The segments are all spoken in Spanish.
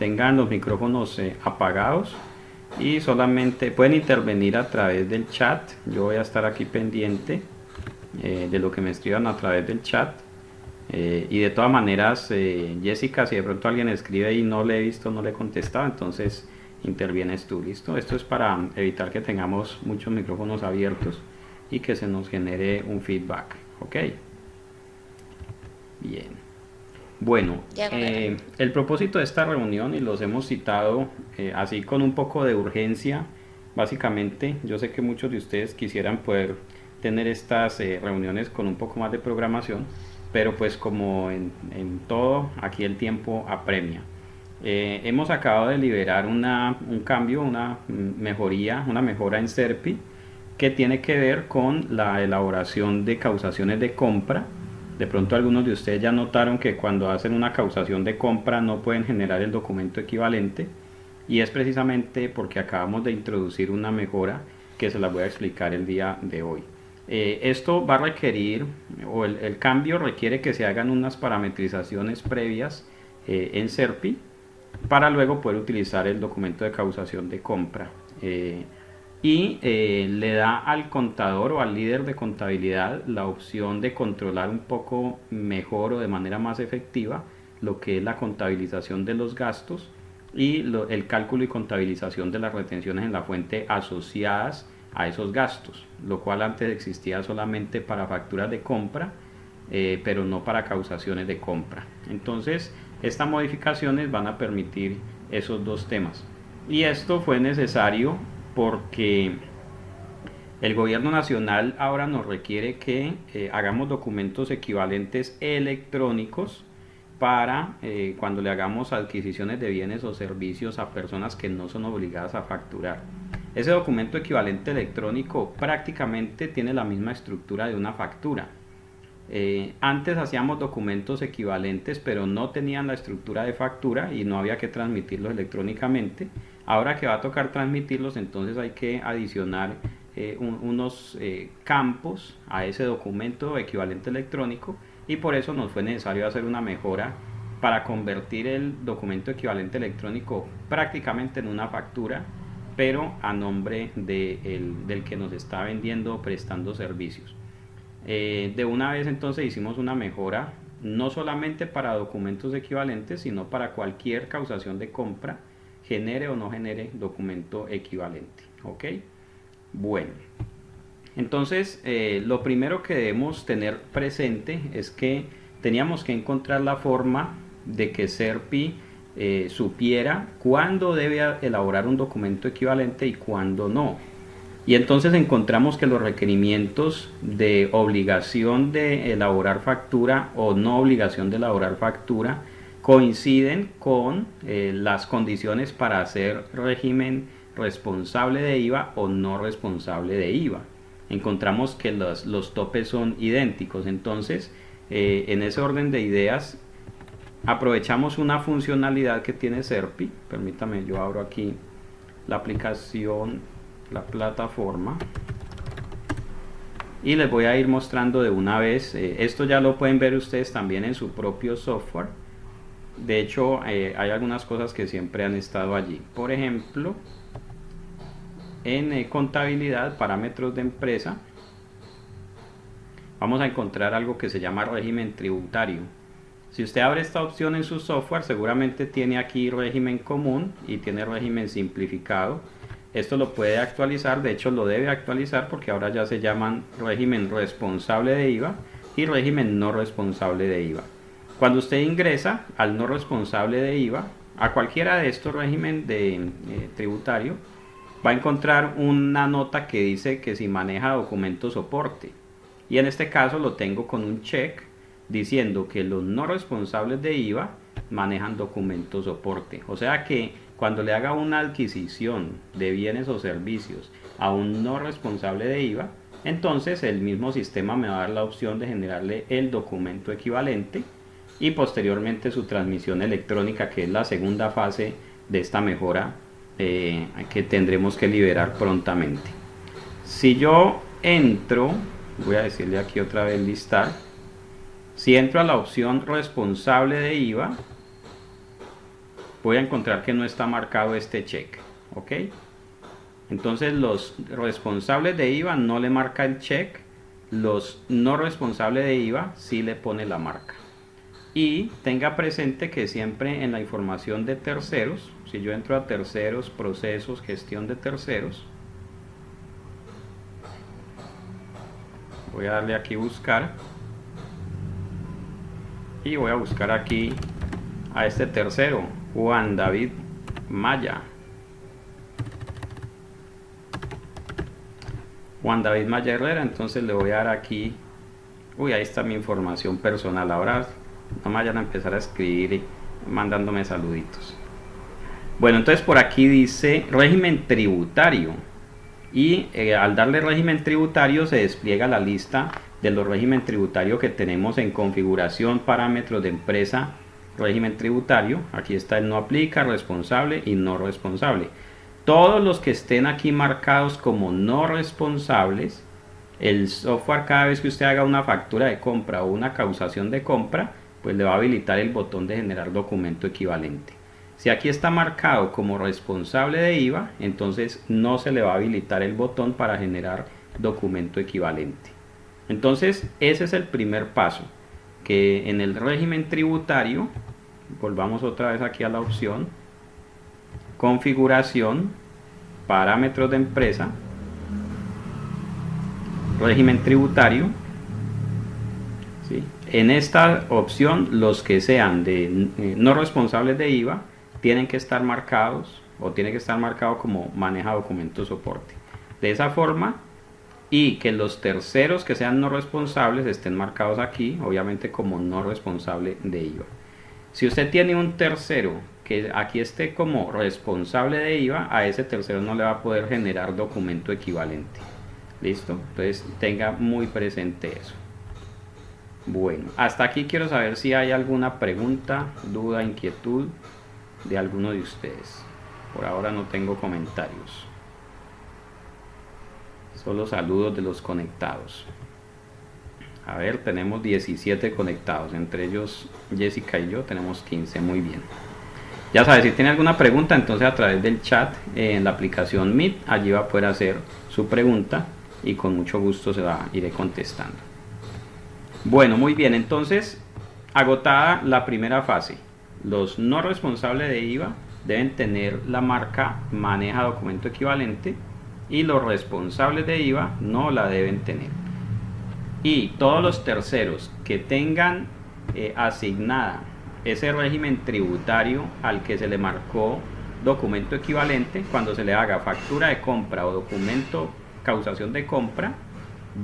mantengan los micrófonos apagados y solamente pueden intervenir a través del chat. Yo voy a estar aquí pendiente de lo que me escriban a través del chat. Y de todas maneras, Jessica, si de pronto alguien escribe y no le he visto, no le he contestado, entonces intervienes tú, ¿listo? Esto es para evitar que tengamos muchos micrófonos abiertos y que se nos genere un feedback, ¿ok? Bien. Bueno, el propósito de esta reunión, y los hemos citado así con un poco de urgencia, básicamente, yo sé que muchos de ustedes quisieran poder tener estas reuniones con un poco más de programación, pero pues como en todo, aquí el tiempo apremia. Hemos acabado de liberar un cambio, una mejora en SERPI que tiene que ver con la elaboración de causaciones de compra. De pronto algunos de ustedes ya notaron que cuando hacen una causación de compra no pueden generar el documento equivalente, y es precisamente porque acabamos de introducir una mejora que se las voy a explicar el día de hoy. Esto va a requerir, o el cambio requiere que se hagan unas parametrizaciones previas en SERPI para luego poder utilizar el documento de causación de compra. Le da al contador o al líder de contabilidad la opción de controlar un poco mejor o de manera más efectiva lo que es la contabilización de los gastos y el cálculo y contabilización de las retenciones en la fuente asociadas a esos gastos, lo cual antes existía solamente para facturas de compra, pero no para causaciones de compra. Entonces, estas modificaciones van a permitir esos dos temas. Y esto fue necesario porque el gobierno nacional ahora nos requiere que hagamos documentos equivalentes electrónicos para cuando le hagamos adquisiciones de bienes o servicios a personas que no son obligadas a facturar. Ese documento equivalente electrónico prácticamente tiene la misma estructura de una factura. Antes hacíamos documentos equivalentes, pero no tenían la estructura de factura y no había que transmitirlos electrónicamente. Ahora que va a tocar transmitirlos, entonces hay que adicionar unos campos a ese documento equivalente electrónico, y por eso nos fue necesario hacer una mejora para convertir el documento equivalente electrónico prácticamente en una factura, pero a nombre del que nos está vendiendo o prestando servicios. De una vez entonces hicimos una mejora no solamente para documentos equivalentes, sino para cualquier causación de compra, genere o no genere documento equivalente. ¿Ok? Bueno, entonces lo primero que debemos tener presente es que teníamos que encontrar la forma de que SERPI supiera cuándo debe elaborar un documento equivalente y cuándo no. Y entonces encontramos que los requerimientos de obligación de elaborar factura o no obligación de elaborar factura coinciden con las condiciones para hacer régimen responsable de IVA o no responsable de IVA. Encontramos que los topes son idénticos. Entonces, en ese orden de ideas, aprovechamos una funcionalidad que tiene SERPI. Permítame, yo abro aquí la aplicación, la plataforma, y les voy a ir mostrando de una vez. Esto ya lo pueden ver ustedes también en su propio software. De hecho, hay algunas cosas que siempre han estado allí. Por ejemplo, en contabilidad, parámetros de empresa, vamos a encontrar algo que se llama régimen tributario. Si usted abre esta opción en su software, seguramente tiene aquí régimen común y tiene régimen simplificado. Esto lo puede actualizar, de hecho lo debe actualizar, porque ahora ya se llaman régimen responsable de IVA y régimen no responsable de IVA. Cuando usted ingresa al no responsable de IVA, a cualquiera de estos regímenes tributario, va a encontrar una nota que dice que si maneja documento soporte, y en este caso lo tengo con un check diciendo que los no responsables de IVA manejan documento soporte. O sea que cuando le haga una adquisición de bienes o servicios a un no responsable de IVA, entonces el mismo sistema me va a dar la opción de generarle el documento equivalente y posteriormente su transmisión electrónica, que es la segunda fase de esta mejora que tendremos que liberar prontamente. Si yo entro, voy a decirle aquí otra vez listar, si entro a la opción responsable de IVA, voy a encontrar que no está marcado este check, ¿ok? Entonces los responsables de IVA no le marca el check, los no responsables de IVA sí le pone la marca. Y tenga presente que siempre en la información de terceros, si yo entro a terceros, procesos, gestión de terceros, voy a darle aquí buscar y voy a buscar aquí a este tercero, Juan David Maya. Juan David Maya Herrera, entonces le voy a dar aquí, ahí está mi información personal. Ahora no me vayan a empezar a escribir mandándome saluditos. Bueno, entonces por aquí dice régimen tributario y al darle régimen tributario se despliega la lista de los régimen tributario que tenemos en configuración, parámetros de empresa, régimen tributario. Aquí está el no aplica, responsable y no responsable. Todos los que estén aquí marcados como no responsables, el software, cada vez que usted haga una factura de compra o una causación de compra, pues le va a habilitar el botón de generar documento equivalente. Si aquí está marcado como responsable de IVA, entonces no se le va a habilitar el botón para generar documento equivalente. Entonces ese es el primer paso, que en el régimen tributario, volvamos otra vez aquí a la opción, configuración, parámetros de empresa, régimen tributario, ¿sí? En esta opción los que sean de no responsables de IVA tienen que estar marcados o tiene que estar marcado como maneja documento soporte. De esa forma, y que los terceros que sean no responsables estén marcados aquí, obviamente como no responsable de IVA. Si usted tiene un tercero que aquí esté como responsable de IVA, a ese tercero no le va a poder generar documento equivalente. ¿Listo? Entonces tenga muy presente eso. Bueno, hasta aquí quiero saber si hay alguna pregunta, duda, inquietud de alguno de ustedes. Por ahora no tengo comentarios. Solo saludos de los conectados. A ver, tenemos 17 conectados, entre ellos Jessica y yo tenemos 15, muy bien. Ya sabes, si tiene alguna pregunta, entonces a través del chat en la aplicación Meet, allí va a poder hacer su pregunta y con mucho gusto se la iré contestando. Bueno, muy bien, entonces agotada la primera fase. Los no responsables de IVA deben tener la marca maneja documento equivalente y los responsables de IVA no la deben tener. Y todos los terceros que tengan asignada ese régimen tributario al que se le marcó documento equivalente, cuando se le haga factura de compra o documento causación de compra,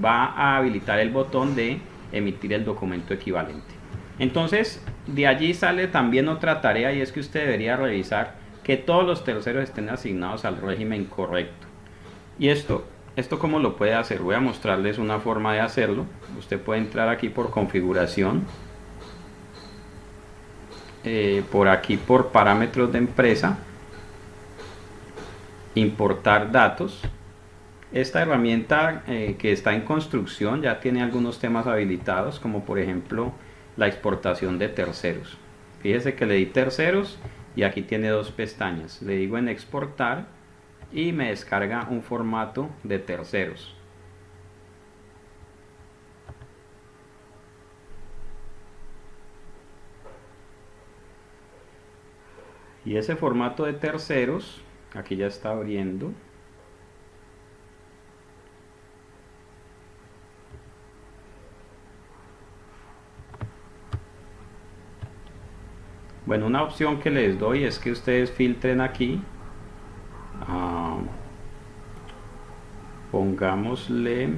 va a habilitar el botón de emitir el documento equivalente. Entonces de allí sale también otra tarea, y es que usted debería revisar que todos los terceros estén asignados al régimen correcto. Y esto ¿cómo lo puede hacer? Voy a mostrarles una forma de hacerlo. Usted puede entrar aquí por configuración, por aquí por parámetros de empresa, importar datos. Esta herramienta que está en construcción ya tiene algunos temas habilitados, como por ejemplo la exportación de terceros. Fíjese que le di terceros y aquí tiene dos pestañas. Le digo en exportar y me descarga un formato de terceros. Y ese formato de terceros, aquí ya está abriendo. Bueno, una opción que les doy es que ustedes filtren aquí. Pongámosle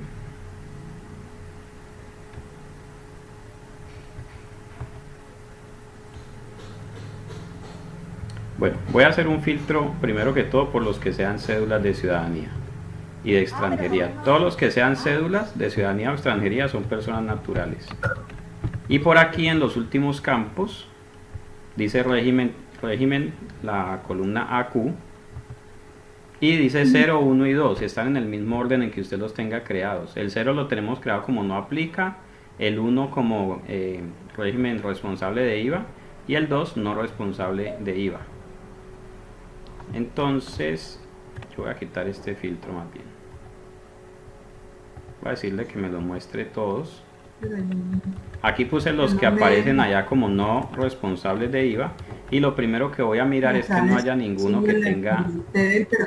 bueno, voy a hacer un filtro primero que todo por los que sean cédulas de ciudadanía y de extranjería. Todos los que sean cédulas de ciudadanía o extranjería son personas naturales. Y por aquí en los últimos campos dice régimen, la columna AQ, y dice 0, 1 y 2, están en el mismo orden en que usted los tenga creados. El 0 lo tenemos creado como no aplica, el 1 como régimen responsable de IVA y el 2 no responsable de IVA. Entonces yo voy a quitar este filtro más bien. Voy a decirle que me lo muestre todos. Aquí puse los que aparecen allá como no responsables de IVA. Y lo primero que voy a mirar es que no haya ninguno que tenga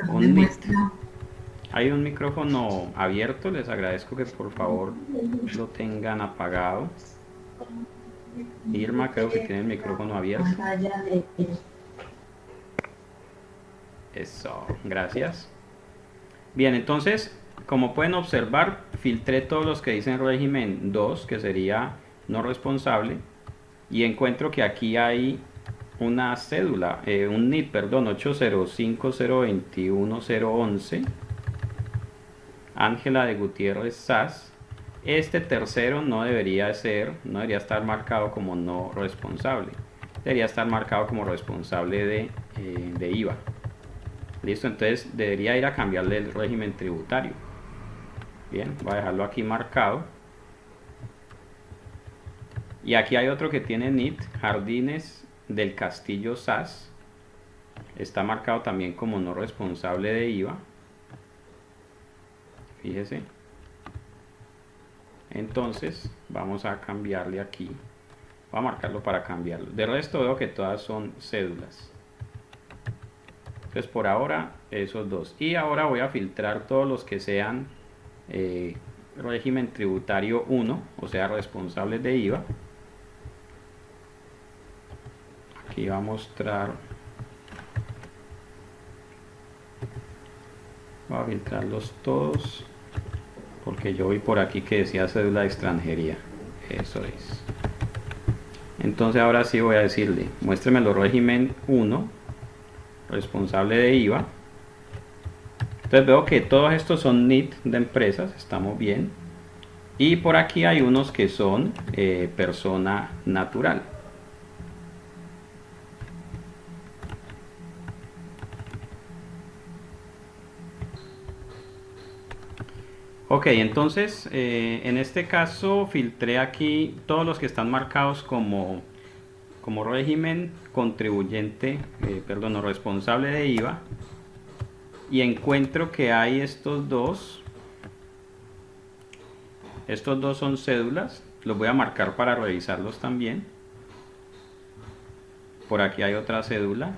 un NIT. Hay un micrófono abierto, les agradezco que por favor lo tengan apagado. Irma creo que tiene el micrófono abierto. Eso, gracias. Bien, entonces, como pueden observar, filtré todos los que dicen régimen 2, que sería no responsable, y encuentro que aquí hay una cédula, un NIT, perdón, 805021011, Ángela de Gutiérrez SAS. Este tercero no debería estar marcado como no responsable, debería estar marcado como responsable de IVA. Listo, entonces debería ir a cambiarle el régimen tributario. Bien, voy a dejarlo aquí marcado. Y aquí hay otro que tiene NIT, Jardines del Castillo SAS. Está marcado también como no responsable de IVA. Fíjese. Entonces vamos a cambiarle aquí. Voy a marcarlo para cambiarlo. De resto veo que todas son cédulas. Entonces por ahora esos dos. Y ahora voy a filtrar todos los que sean régimen tributario 1, o sea responsables de IVA. Aquí va a mostrar. Voy a filtrarlos todos, porque yo vi por aquí que decía cédula de extranjería. Eso es. Entonces ahora sí voy a decirle, muéstreme los régimen 1, responsable de IVA. Entonces veo que todos estos son NIT de empresas, estamos bien. Y por aquí hay unos que son persona natural. Ok, entonces en este caso filtré aquí todos los que están marcados como régimen contribuyente, perdón, responsable de IVA, y encuentro que hay estos dos son cédulas, los voy a marcar para revisarlos también. Por aquí hay otra cédula,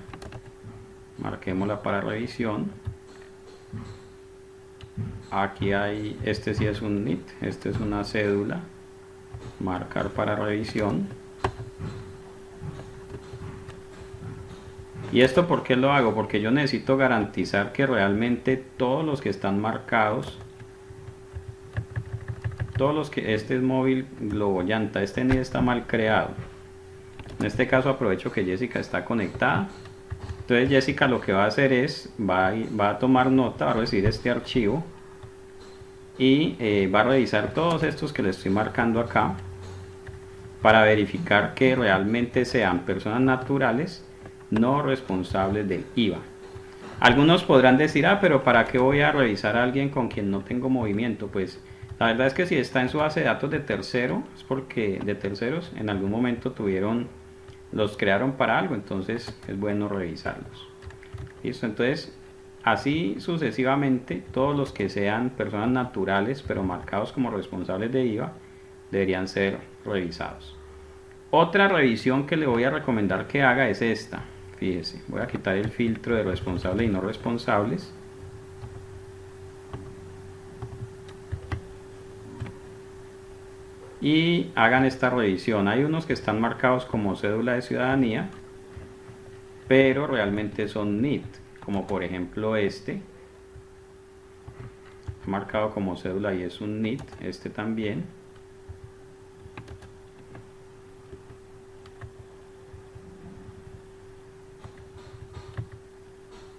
marquémosla para revisión. Aquí hay, este sí es un NIT, este es una cédula, marcar para revisión. ¿Y esto por qué lo hago? Porque yo necesito garantizar que realmente todos los que están marcados, todos los que, este es móvil globo llanta, este NIT está mal creado. En este caso aprovecho que Jessica está conectada. Entonces Jessica lo que va a hacer es, va a tomar nota, va a recibir este archivo y va a revisar todos estos que le estoy marcando acá para verificar que realmente sean personas naturales no responsables del IVA. Algunos podrán decir, pero ¿para qué voy a revisar a alguien con quien no tengo movimiento? Pues la verdad es que si está en su base de datos de tercero, es porque de terceros en algún momento los crearon para algo, entonces es bueno revisarlos. Listo, entonces así sucesivamente todos los que sean personas naturales pero marcados como responsables de IVA deberían ser revisados. Otra revisión que le voy a recomendar que haga es esta. Fíjese, voy a quitar el filtro de responsables y no responsables. Y hagan esta revisión. Hay unos que están marcados como cédula de ciudadanía, pero realmente son NIT, como por ejemplo este, marcado como cédula y es un NIT, este también.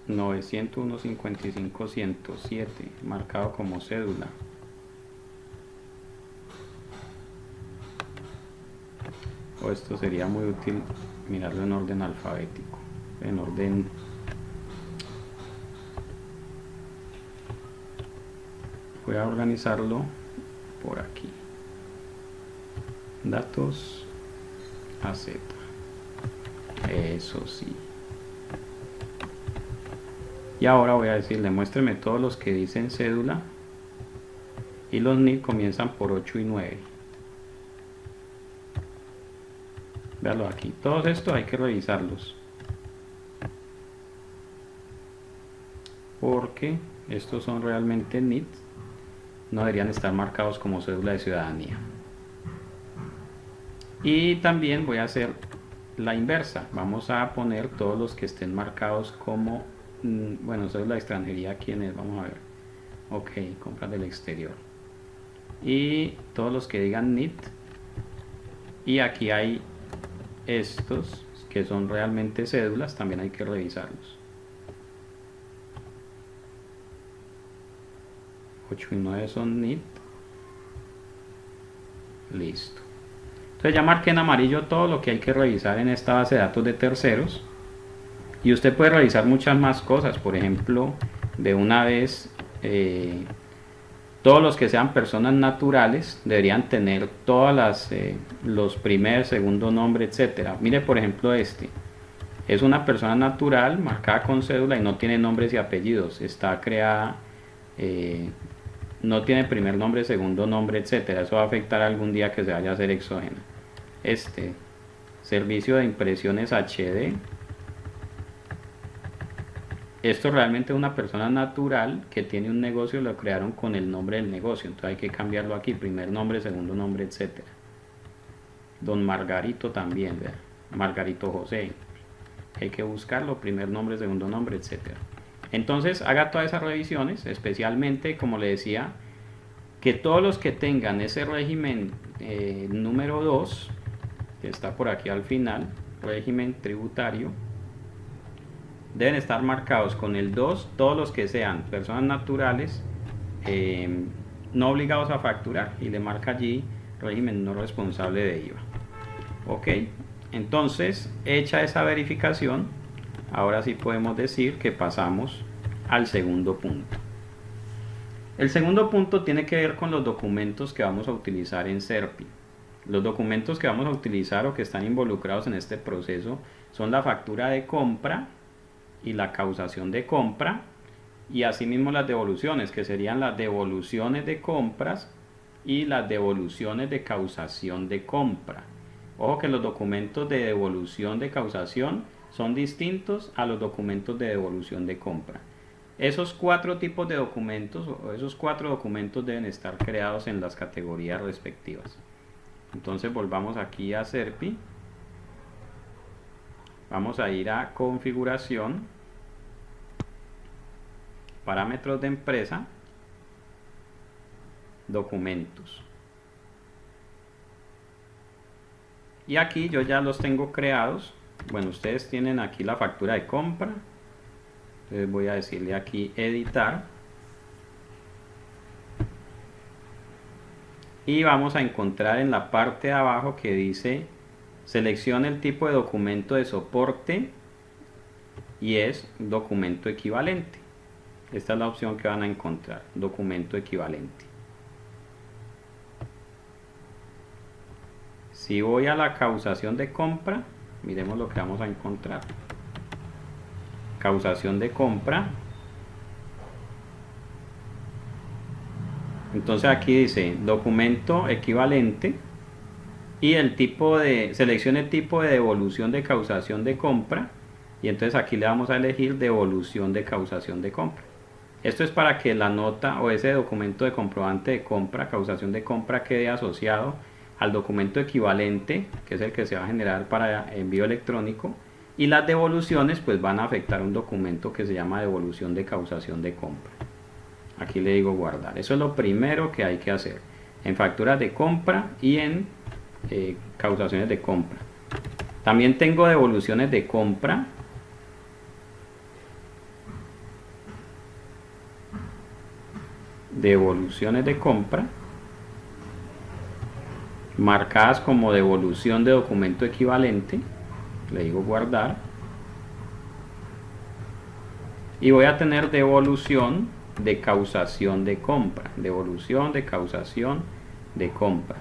(901.55.107) marcado como cédula. O esto sería muy útil mirarlo en orden alfabético, en orden. Voy a organizarlo por aquí. Datos AZ. Eso sí. Y ahora voy a decirle, muéstreme todos los que dicen cédula y los NID comienzan por 8 y 9. Véalo aquí, todos estos hay que revisarlos porque estos son realmente NID, no deberían estar marcados como cédula de ciudadanía. Y también voy a hacer la inversa, vamos a poner todos los que estén marcados como bueno, cédula de extranjería. ¿Quiénes? Vamos a ver. Ok, compras del exterior, y todos los que digan NID. Y aquí hay estos que son realmente cédulas, también hay que revisarlos. 8 y 9 son NID. Listo. Entonces ya marqué en amarillo todo lo que hay que revisar en esta base de datos de terceros. Y usted puede revisar muchas más cosas. Por ejemplo, de una vez, todos los que sean personas naturales deberían tener todas los primer, segundo nombre, etcétera. Mire, por ejemplo, este es una persona natural marcada con cédula y no tiene nombres y apellidos. Está creada, no tiene primer nombre, segundo nombre, etcétera. Eso va a afectar algún día que se vaya a hacer exógena. Este servicio de impresiones HD. Esto realmente es una persona natural que tiene un negocio, lo crearon con el nombre del negocio, entonces hay que cambiarlo aquí, primer nombre, segundo nombre, etcétera. Don Margarito también, ¿verdad? Margarito José, hay que buscarlo, primer nombre, segundo nombre, etcétera. Entonces haga todas esas revisiones, especialmente, como le decía, que todos los que tengan ese régimen número 2, que está por aquí al final, régimen tributario, deben estar marcados con el 2 todos los que sean personas naturales no obligados a facturar, y le marca allí régimen no responsable de IVA. Ok, entonces hecha esa verificación, ahora sí podemos decir que pasamos al segundo punto. El segundo punto tiene que ver con los documentos que vamos a utilizar en SERPI. Los documentos que vamos a utilizar o que están involucrados en este proceso son la factura de compra y la causación de compra, y asimismo las devoluciones, que serían las devoluciones de compras y las devoluciones de causación de compra. Ojo que los documentos de devolución de causación son distintos a los documentos de devolución de compra. Esos 4 tipos de documentos, o esos 4 documentos, deben estar creados en las categorías respectivas. Entonces volvamos aquí a SERPI. Vamos a ir a configuración, parámetros de empresa, documentos. Y aquí yo ya los tengo creados. Bueno, ustedes tienen aquí la factura de compra. Entonces voy a decirle aquí editar. Y vamos a encontrar en la parte de abajo que dice seleccione el tipo de documento de soporte, y es documento equivalente. Esta es la opción que van a encontrar, documento equivalente. Si voy a la causación de compra, miremos lo que vamos a encontrar. Causación de compra. Entonces aquí dice documento equivalente, y el tipo de, seleccione el tipo de devolución de causación de compra, y entonces aquí le vamos a elegir devolución de causación de compra. Esto es para que la nota o ese documento de comprobante de compra, causación de compra, quede asociado al documento equivalente, que es el que se va a generar para envío electrónico, y las devoluciones pues van a afectar un documento que se llama devolución de causación de compra. Aquí le digo guardar. Eso es lo primero que hay que hacer en facturas de compra y en causaciones de compra. También tengo devoluciones de compra. Devoluciones de compra marcadas como devolución de documento equivalente. Le digo guardar. Y voy a tener devolución de causación de compra. Devolución de causación de compra.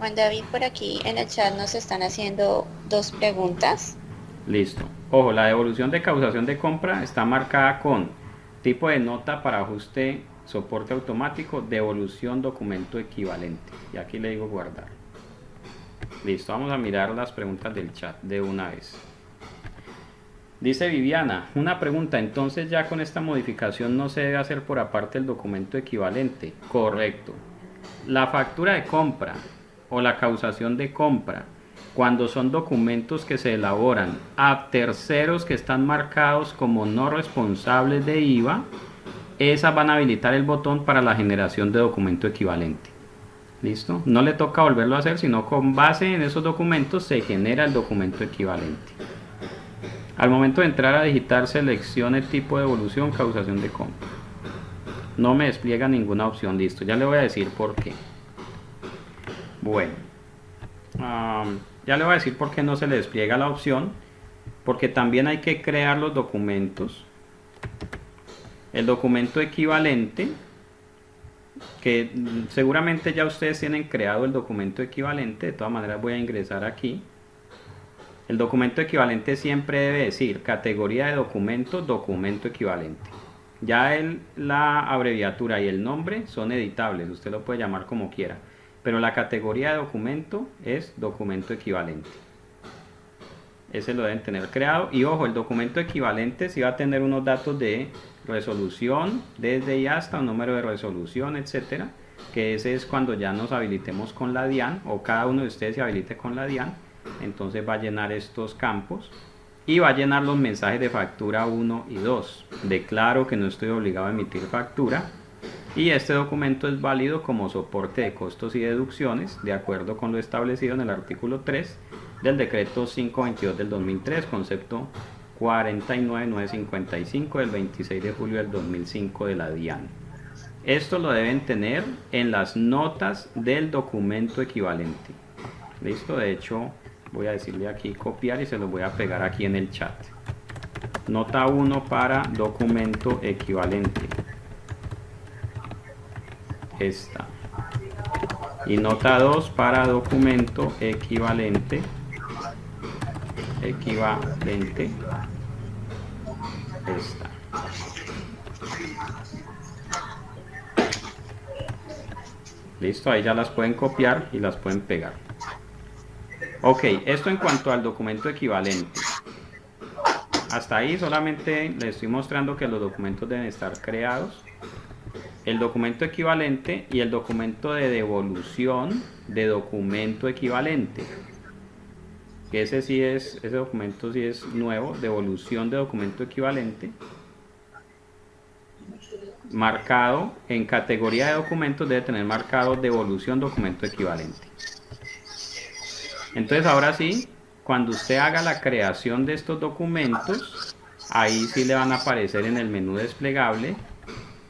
Juan David, por aquí en el chat nos están haciendo dos preguntas. Listo. Ojo, la devolución de causación de compra está marcada con tipo de nota para ajuste, soporte automático, devolución, documento equivalente. Y aquí le digo guardar. Listo, vamos a mirar las preguntas del chat de una vez. Dice Viviana, una pregunta, entonces ya con esta modificación no se debe hacer por aparte el documento equivalente. Correcto. La factura de compra o la causación de compra, cuando son documentos que se elaboran a terceros que están marcados como no responsables de IVA, esas van a habilitar el botón para la generación de documento equivalente. ¿Listo? No le toca volverlo a hacer, sino con base en esos documentos se genera el documento equivalente. Al momento de entrar a digitar, seleccione tipo de devolución, causación de compra. No me despliega ninguna opción. Listo, ya le voy a decir por qué. Bueno, ya le voy a decir por qué no se le despliega la opción. Porque también hay que crear los documentos. El documento equivalente, que seguramente ya ustedes tienen creado el documento equivalente. De todas maneras voy a ingresar aquí. El documento equivalente siempre debe decir categoría de documento, documento equivalente. Ya la abreviatura y el nombre son editables, usted lo puede llamar como quiera, pero la categoría de documento es documento equivalente. Ese lo deben tener creado. Y ojo, el documento equivalente sí va a tener unos datos de resolución, desde y hasta, un número de resolución, etcétera, que ese es cuando ya nos habilitemos con la DIAN, o cada uno de ustedes se habilite con la DIAN. Entonces va a llenar estos campos y va a llenar los mensajes de factura 1 y 2. Declaro que no estoy obligado a emitir factura y este documento es válido como soporte de costos y deducciones de acuerdo con lo establecido en el artículo 3 del decreto 522 del 2003, concepto 49955 del 26 de julio del 2005 de la DIAN. Esto lo deben tener en las notas del documento equivalente. Listo, de hecho voy a decirle aquí copiar y se lo voy a pegar aquí en el chat. Nota 1 para documento equivalente. Esta. Y nota 2 para documento equivalente. Equivalente. Esta. Listo, ahí ya las pueden copiar y las pueden pegar. Ok, esto en cuanto al documento equivalente. Hasta ahí solamente les estoy mostrando que los documentos deben estar creados. El documento equivalente y el documento de devolución de documento equivalente. Que ese documento sí es nuevo, devolución de documento equivalente. Marcado en categoría de documentos debe tener marcado devolución documento equivalente. Entonces ahora sí, cuando usted haga la creación de estos documentos, ahí sí le van a aparecer en el menú desplegable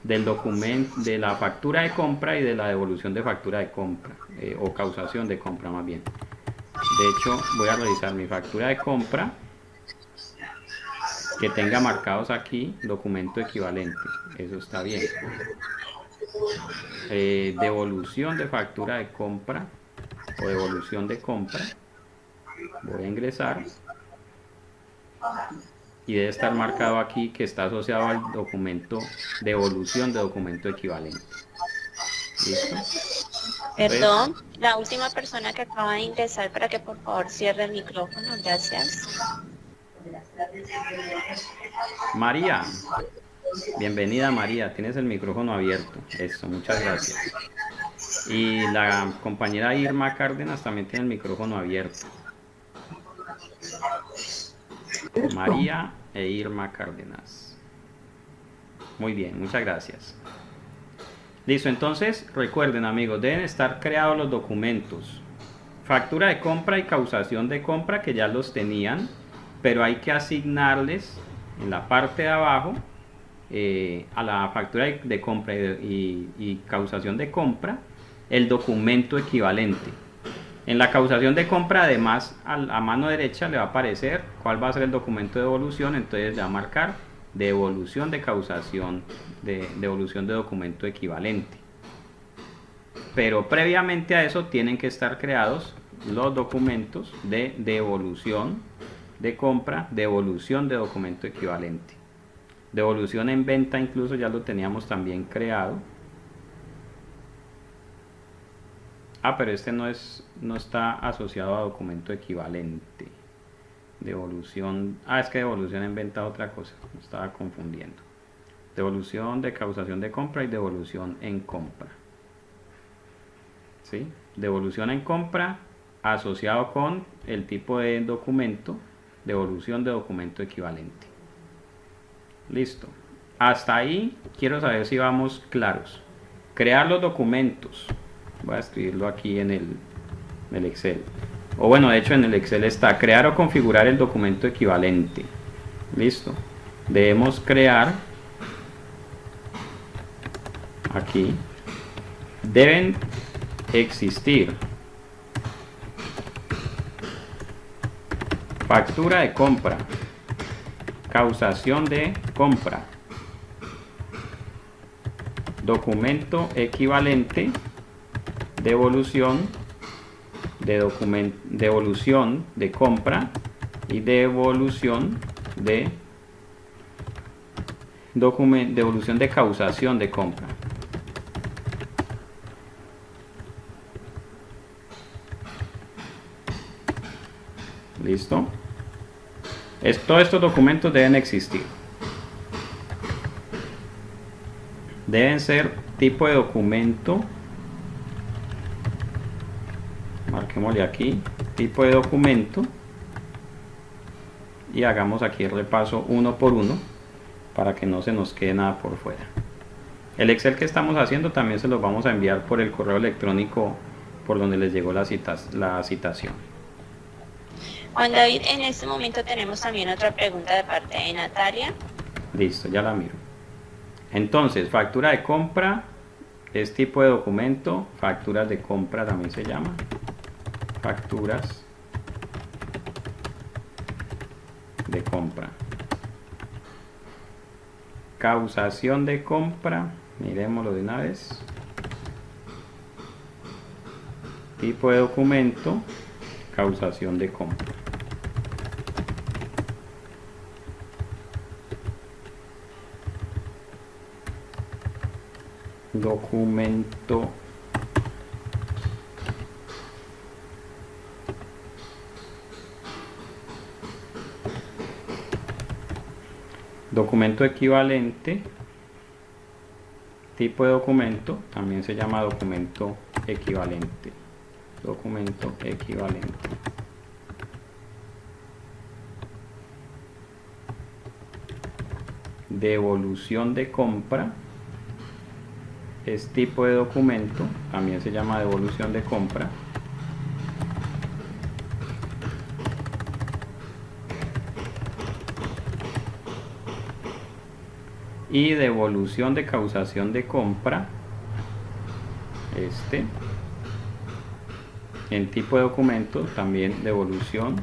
del documento, de la factura de compra y de la devolución de factura de compra, o causación de compra más bien. De hecho, voy a revisar mi factura de compra, que tenga marcados aquí documento equivalente, eso está bien. Devolución de factura de compra o devolución de compra, voy a ingresar y debe estar marcado aquí que está asociado al documento devolución de documento equivalente. ¿Listo? Perdón, la última persona que acaba de ingresar, para que por favor cierre el micrófono, gracias. María, bienvenida María, tienes el micrófono abierto. Eso, muchas gracias. Y la compañera Irma Cárdenas también tiene el micrófono abierto. María e Irma Cárdenas. Muy bien, muchas gracias. Listo, entonces recuerden amigos, deben estar creados los documentos. Factura de compra y causación de compra, que ya los tenían, pero hay que asignarles en la parte de abajo a la factura de compra y causación de compra el documento equivalente. En la causación de compra, además, a mano derecha le va a aparecer cuál va a ser el documento de devolución, entonces le va a marcar devolución de causación, devolución de documento equivalente. pero previamente a eso tienen que estar creados los documentos de devolución de compra, devolución de documento equivalente. Devolución en venta incluso ya lo teníamos también creado. Pero este no está asociado a documento equivalente. Devolución, es que devolución en venta es otra cosa, me estaba confundiendo. Devolución de causación de compra y devolución en compra. ¿Sí? Devolución en compra asociado con el tipo de documento, devolución de documento equivalente. Listo. Hasta ahí quiero saber si vamos claros. Crear los documentos. Voy a escribirlo aquí en el Excel. O bueno, de hecho en el Excel está crear o configurar el documento equivalente. Listo. Debemos crear aquí. Deben existir factura de compra, causación de compra, documento equivalente, devolución de compra y devolución de causación de compra. ¿Listo? Todos estos documentos deben existir. Deben ser tipo de documento. Marquémosle aquí, tipo de documento. Y hagamos aquí el repaso uno por uno para que no se nos quede nada por fuera. El Excel que estamos haciendo también se los vamos a enviar por el correo electrónico por donde les llegó la citación. Juan David, en este momento tenemos también otra pregunta de parte de Natalia. Listo, ya la miro. Entonces, factura de compra es tipo de documento, facturas de compra también se llama. Facturas de compra. Causación de compra, miremoslo de una vez. Tipo de documento, causación de compra. Documento equivalente, tipo de documento, también se llama documento equivalente. Documento equivalente. Devolución de compra es tipo de documento, también se llama devolución de compra. Y devolución de causación de compra, en tipo de documento también devolución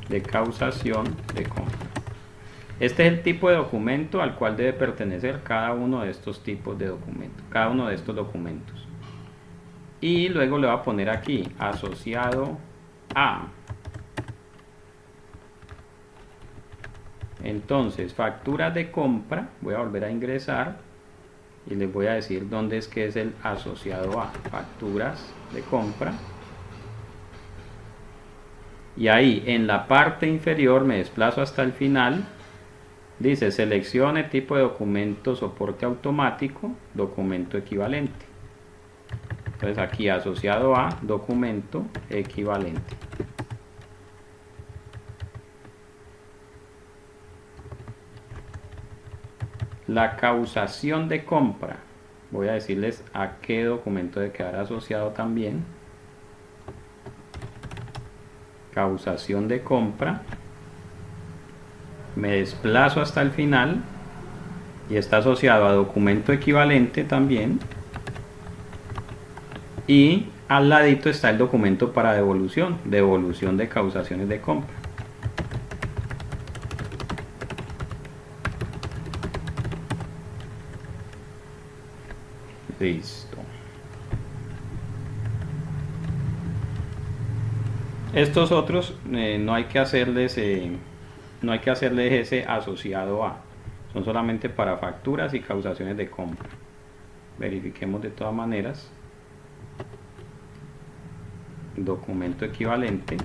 de causación de compra. Este es el tipo de documento al cual debe pertenecer cada uno de estos tipos de documentos, cada uno de estos documentos. Y luego le voy a poner aquí asociado a. Entonces, facturas de compra, voy a volver a ingresar y les voy a decir dónde es que es el asociado a. Facturas de compra. Y ahí en la parte inferior me desplazo hasta el final. Dice seleccione tipo de documento soporte automático, documento equivalente. Entonces aquí asociado a documento equivalente. La causación de compra, voy a decirles a qué documento debe quedar asociado también. Causación de compra. Me desplazo hasta el final y está asociado a documento equivalente también. Y al ladito está el documento para devolución de causaciones de compra. Listo. Estos otros no hay que hacerles ese asociado a, son solamente para facturas y causaciones de compra. Verifiquemos de todas maneras. Documento equivalente.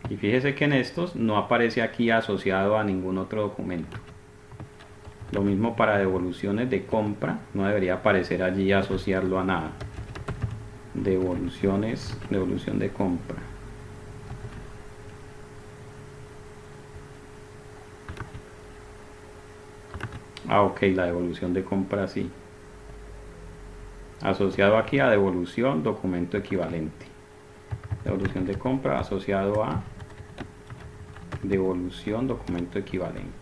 Y fíjese que en estos no aparece aquí asociado a ningún otro documento. Lo mismo para devoluciones de compra, no debería aparecer allí asociarlo a nada. Devolución de compra. Ah, ok, la devolución de compra sí. Asociado aquí a devolución, documento equivalente. Devolución de compra asociado a devolución, documento equivalente.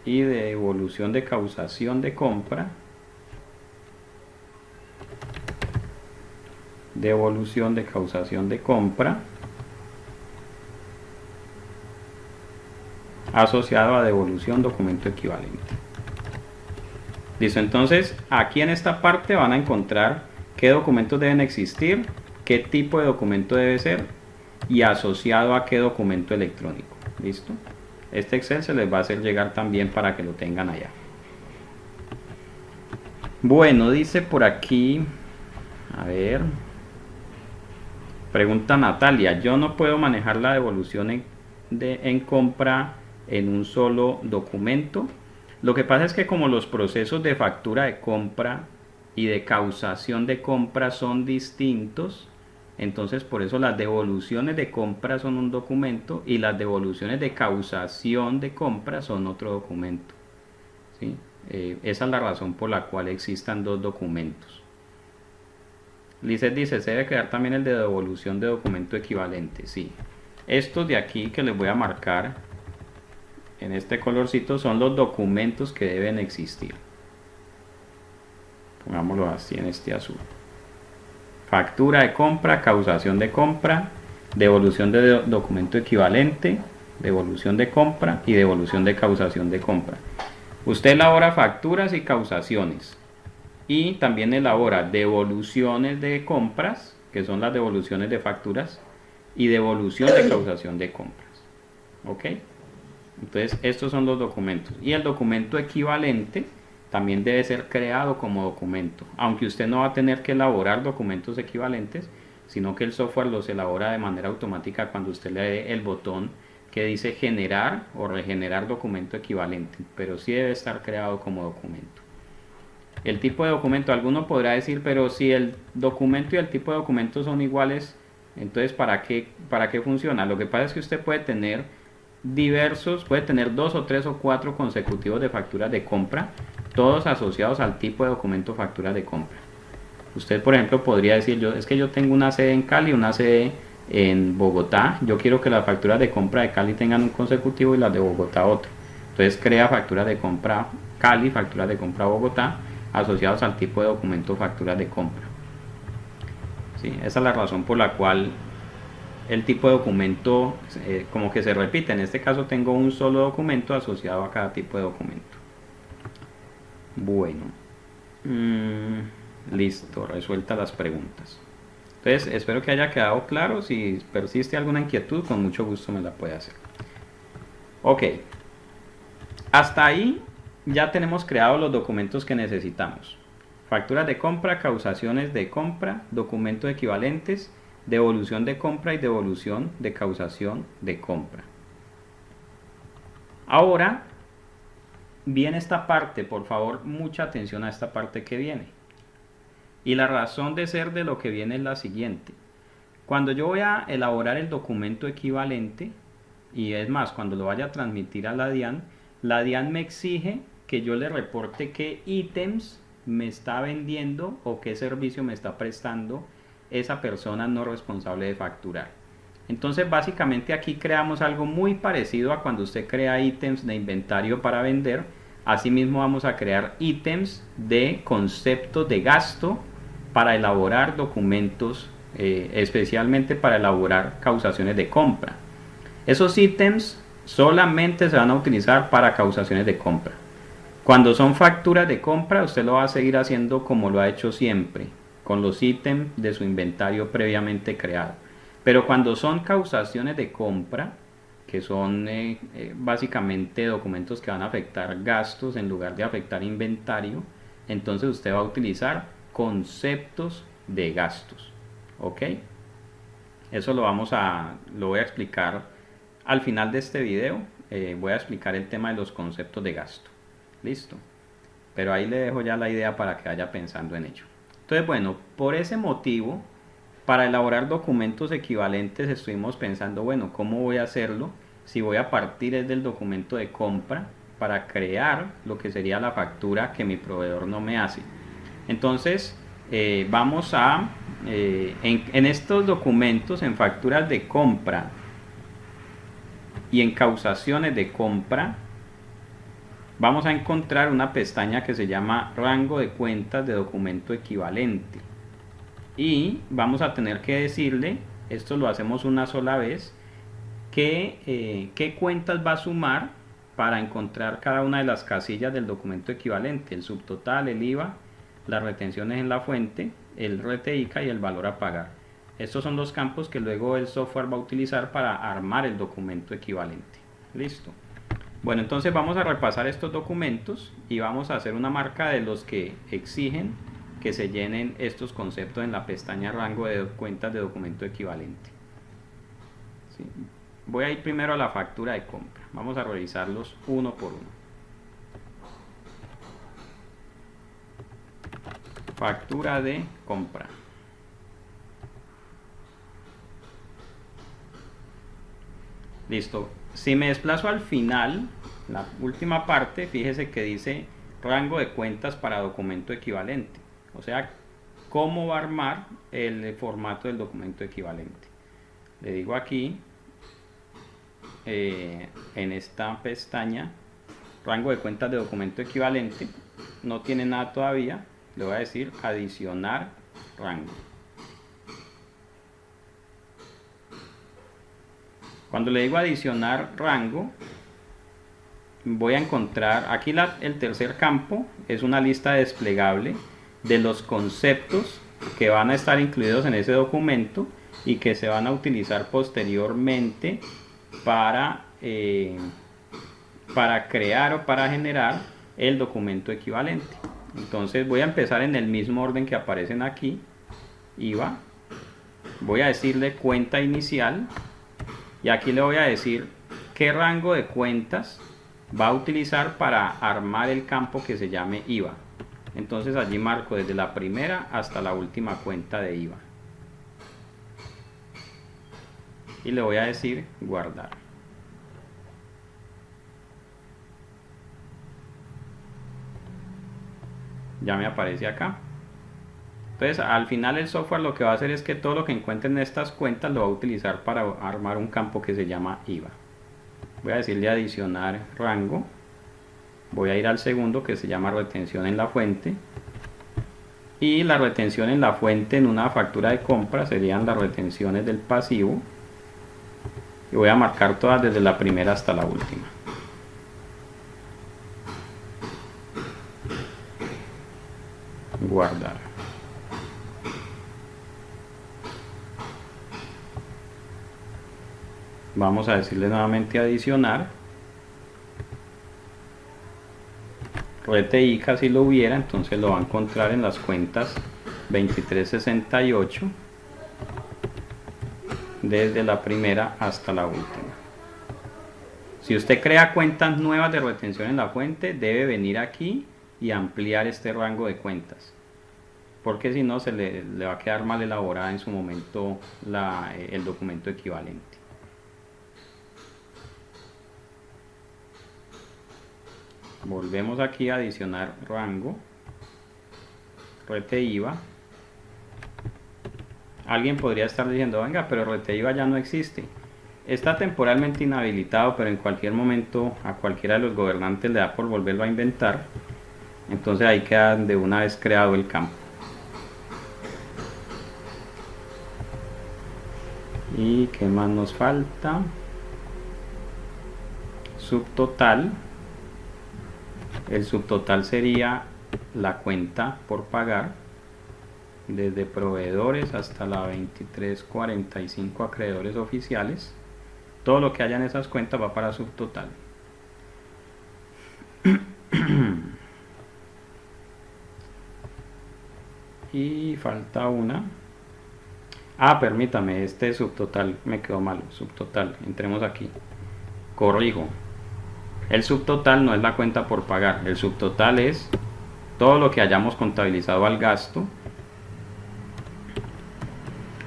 Y devolución de causación de compra. Devolución de causación de compra asociado a devolución, documento equivalente. Listo, entonces aquí en esta parte van a encontrar qué documentos deben existir, qué tipo de documento debe ser y asociado a qué documento electrónico. Listo. Este Excel se les va a hacer llegar también para que lo tengan allá. Bueno, dice por aquí, a ver, pregunta Natalia, yo no puedo manejar la devolución en compra en un solo documento. Lo que pasa es que como los procesos de factura de compra y de causación de compra son distintos, entonces por eso las devoluciones de compra son un documento y las devoluciones de causación de compra son otro documento, ¿sí? Esa es la razón por la cual existan dos documentos. Lizeth dice, se debe crear también el de devolución de documento equivalente. Sí, estos de aquí que les voy a marcar en este colorcito son los documentos que deben existir. Pongámoslo así en este azul. Factura de compra, causación de compra, devolución de documento equivalente, devolución de compra y devolución de causación de compra. Usted elabora facturas y causaciones y también elabora devoluciones de compras, que son las devoluciones de facturas, y devolución de causación de compras. ¿Ok? Entonces estos son los documentos. Y el documento equivalente también debe ser creado como documento, aunque usted no va a tener que elaborar documentos equivalentes, sino que el software los elabora de manera automática cuando usted le dé el botón que dice generar o regenerar documento equivalente, pero sí debe estar creado como documento. El tipo de documento, alguno podrá decir, pero si el documento y el tipo de documento son iguales, entonces ¿para qué funciona? Lo que pasa es que usted puede tener puede tener 2 o 3 o 4 consecutivos de facturas de compra, todos asociados al tipo de documento factura de compra. Usted, por ejemplo, podría decir, es que yo tengo una sede en Cali, una sede en Bogotá, yo quiero que las facturas de compra de Cali tengan un consecutivo y las de Bogotá otro. Entonces crea facturas de compra Cali, facturas de compra Bogotá, asociados al tipo de documento factura de compra. ¿Sí? Esa es la razón por la cual el tipo de documento como que se repite. En este caso tengo un solo documento asociado a cada tipo de documento. Bueno, listo, resueltas las preguntas. Entonces espero que haya quedado claro. Si persiste alguna inquietud, con mucho gusto me la puede hacer. Ok, hasta ahí ya tenemos creados los documentos que necesitamos: facturas de compra, causaciones de compra, documentos equivalentes, devolución de compra y devolución de causación de compra. Ahora viene esta parte, por favor, mucha atención a esta parte que viene. Y la razón de ser de lo que viene es la siguiente. Cuando yo voy a elaborar el documento equivalente, y es más, cuando lo vaya a transmitir a la DIAN me exige que yo le reporte qué ítems me está vendiendo o qué servicio me está prestando esa persona no responsable de facturar. Entonces básicamente aquí creamos algo muy parecido a cuando usted crea ítems de inventario para vender. Asimismo vamos a crear ítems de concepto de gasto para elaborar documentos, especialmente para elaborar causaciones de compra. Esos ítems solamente se van a utilizar para causaciones de compra. Cuando son facturas de compra, usted lo va a seguir haciendo como lo ha hecho siempre, con los ítems de su inventario previamente creado. Pero cuando son causaciones de compra, que son básicamente documentos que van a afectar gastos en lugar de afectar inventario, entonces usted va a utilizar conceptos de gastos. ¿Ok? Eso lo voy a explicar al final de este video. Voy a explicar el tema de los conceptos de gasto. Listo. Pero ahí le dejo ya la idea para que vaya pensando en ello. Entonces, bueno, por ese motivo, para elaborar documentos equivalentes estuvimos pensando, bueno, ¿cómo voy a hacerlo? Si voy a partir del documento de compra para crear lo que sería la factura que mi proveedor no me hace. Entonces, vamos a, en estos documentos, en facturas de compra y en causaciones de compra, vamos a encontrar una pestaña que se llama rango de cuentas de documento equivalente. Y vamos a tener que decirle, esto lo hacemos una sola vez, qué cuentas va a sumar para encontrar cada una de las casillas del documento equivalente, el subtotal, el IVA, las retenciones en la fuente, el RTICA y el valor a pagar. Estos son los campos que luego el software va a utilizar para armar el documento equivalente. Listo. Bueno, entonces vamos a repasar estos documentos y vamos a hacer una marca de los que exigen que se llenen estos conceptos en la pestaña rango de cuentas de documento equivalente. ¿Sí? Voy a ir primero a la factura de compra. Vamos a revisarlos uno por uno. Factura de compra. Listo. Si me desplazo al final, la última parte, fíjese que dice rango de cuentas para documento equivalente. O sea, cómo va a armar el formato del documento equivalente. Le digo aquí, en esta pestaña, rango de cuentas de documento equivalente, no tiene nada todavía, le voy a decir adicionar rango. Cuando le digo adicionar rango, voy a encontrar, aquí el tercer campo es una lista desplegable de los conceptos que van a estar incluidos en ese documento y que se van a utilizar posteriormente para crear o para generar el documento equivalente. Entonces voy a empezar en el mismo orden que aparecen aquí, IVA, voy a decirle cuenta inicial y aquí le voy a decir qué rango de cuentas va a utilizar para armar el campo que se llame IVA. Entonces allí marco desde la primera hasta la última cuenta de IVA y le voy a decir guardar. Ya me aparece acá. Entonces al final el software lo que va a hacer es que todo lo que encuentre en estas cuentas lo va a utilizar para armar un campo que se llama IVA. Voy a decirle adicionar rango. Voy a ir al segundo que se llama retención en la fuente. Y la retención en la fuente en una factura de compra serían las retenciones del pasivo. Y voy a marcar todas desde la primera hasta la última. Guardar. Vamos a decirle nuevamente adicionar. RTICA si lo hubiera, entonces lo va a encontrar en las cuentas 2368 desde la primera hasta la última. Si usted crea cuentas nuevas de retención en la fuente, debe venir aquí y ampliar este rango de cuentas, porque si no se le va a quedar mal elaborada en su momento el documento equivalente. Volvemos aquí a adicionar rango, RTIVA. Alguien podría estar diciendo, venga, pero RTIVA ya no existe. Está temporalmente inhabilitado, pero en cualquier momento a cualquiera de los gobernantes le da por volverlo a inventar. Entonces ahí queda de una vez creado el campo. ¿Y qué más nos falta? subtotal. El subtotal sería la cuenta por pagar, desde proveedores hasta la 2345 acreedores oficiales. Todo lo que haya en esas cuentas va para subtotal. Y falta una. Permítame, este subtotal me quedó malo. Subtotal, entremos aquí. Corrijo. El subtotal no es la cuenta por pagar. El subtotal es todo lo que hayamos contabilizado al gasto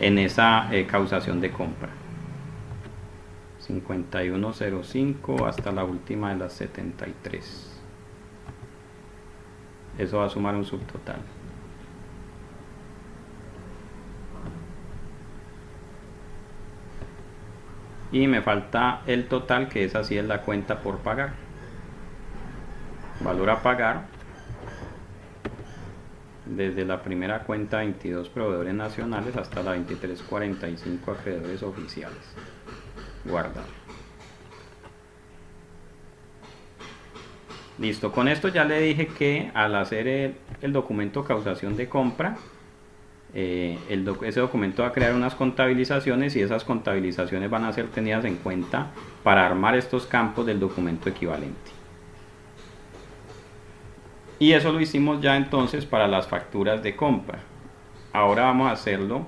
en esa causación de compra. 5105 hasta la última de las 73. Eso va a sumar un subtotal. Y me falta el total, que esa sí es la cuenta por pagar. Valor a pagar desde la primera cuenta 22 proveedores nacionales hasta la 2345 acreedores oficiales. Guardar. Listo, con esto ya le dije que al hacer el documento causación de compra, ese documento va a crear unas contabilizaciones y esas contabilizaciones van a ser tenidas en cuenta para armar estos campos del documento equivalente. Y eso lo hicimos ya entonces para las facturas de compra. Ahora vamos a hacerlo.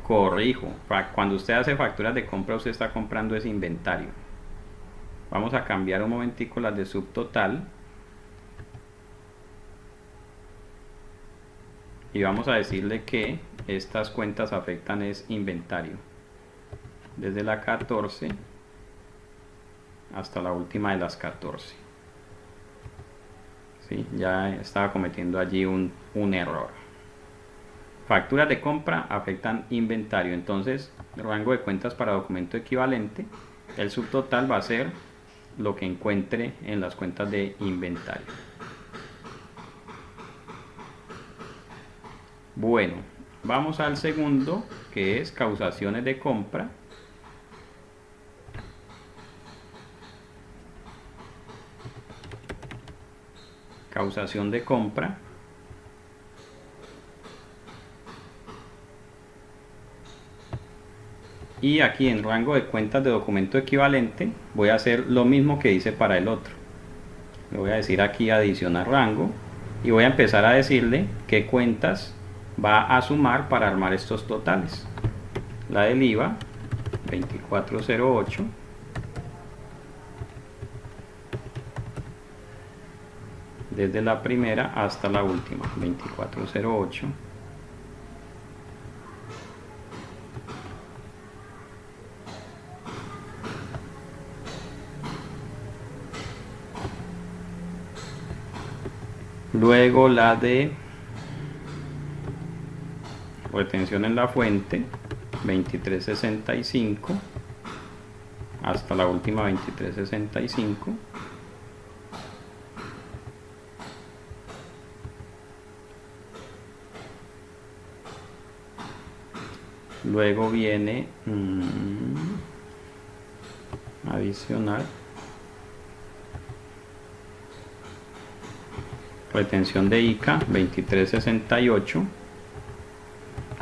Corrijo, cuando usted hace facturas de compra, usted está comprando ese inventario. Vamos a cambiar un momentico las de subtotal. Y vamos a decirle que estas cuentas afectan es inventario. Desde la 14 hasta la última de las 14. ¿Sí? Ya estaba cometiendo allí un error. Facturas de compra afectan inventario. Entonces, rango de cuentas para documento equivalente, el subtotal va a ser lo que encuentre en las cuentas de inventario. Bueno, vamos al segundo, que es causaciones de compra. Causación de compra. Y aquí en rango de cuentas de documento equivalente voy a hacer lo mismo que hice para el otro. Le voy a decir aquí adicionar rango y voy a empezar a decirle qué cuentas va a sumar para armar estos totales. La del IVA 2408, desde la primera hasta la última 2408. Luego la de retención en la fuente 2365 hasta la última 2365. Luego viene adicional retención de ICA 2368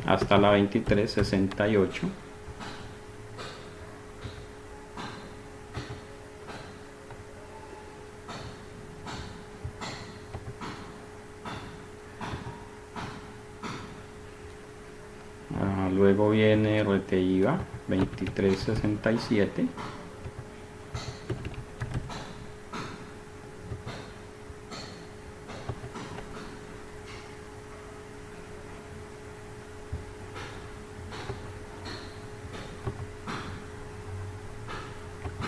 hasta la 2368. Luego viene RTIVA 2367.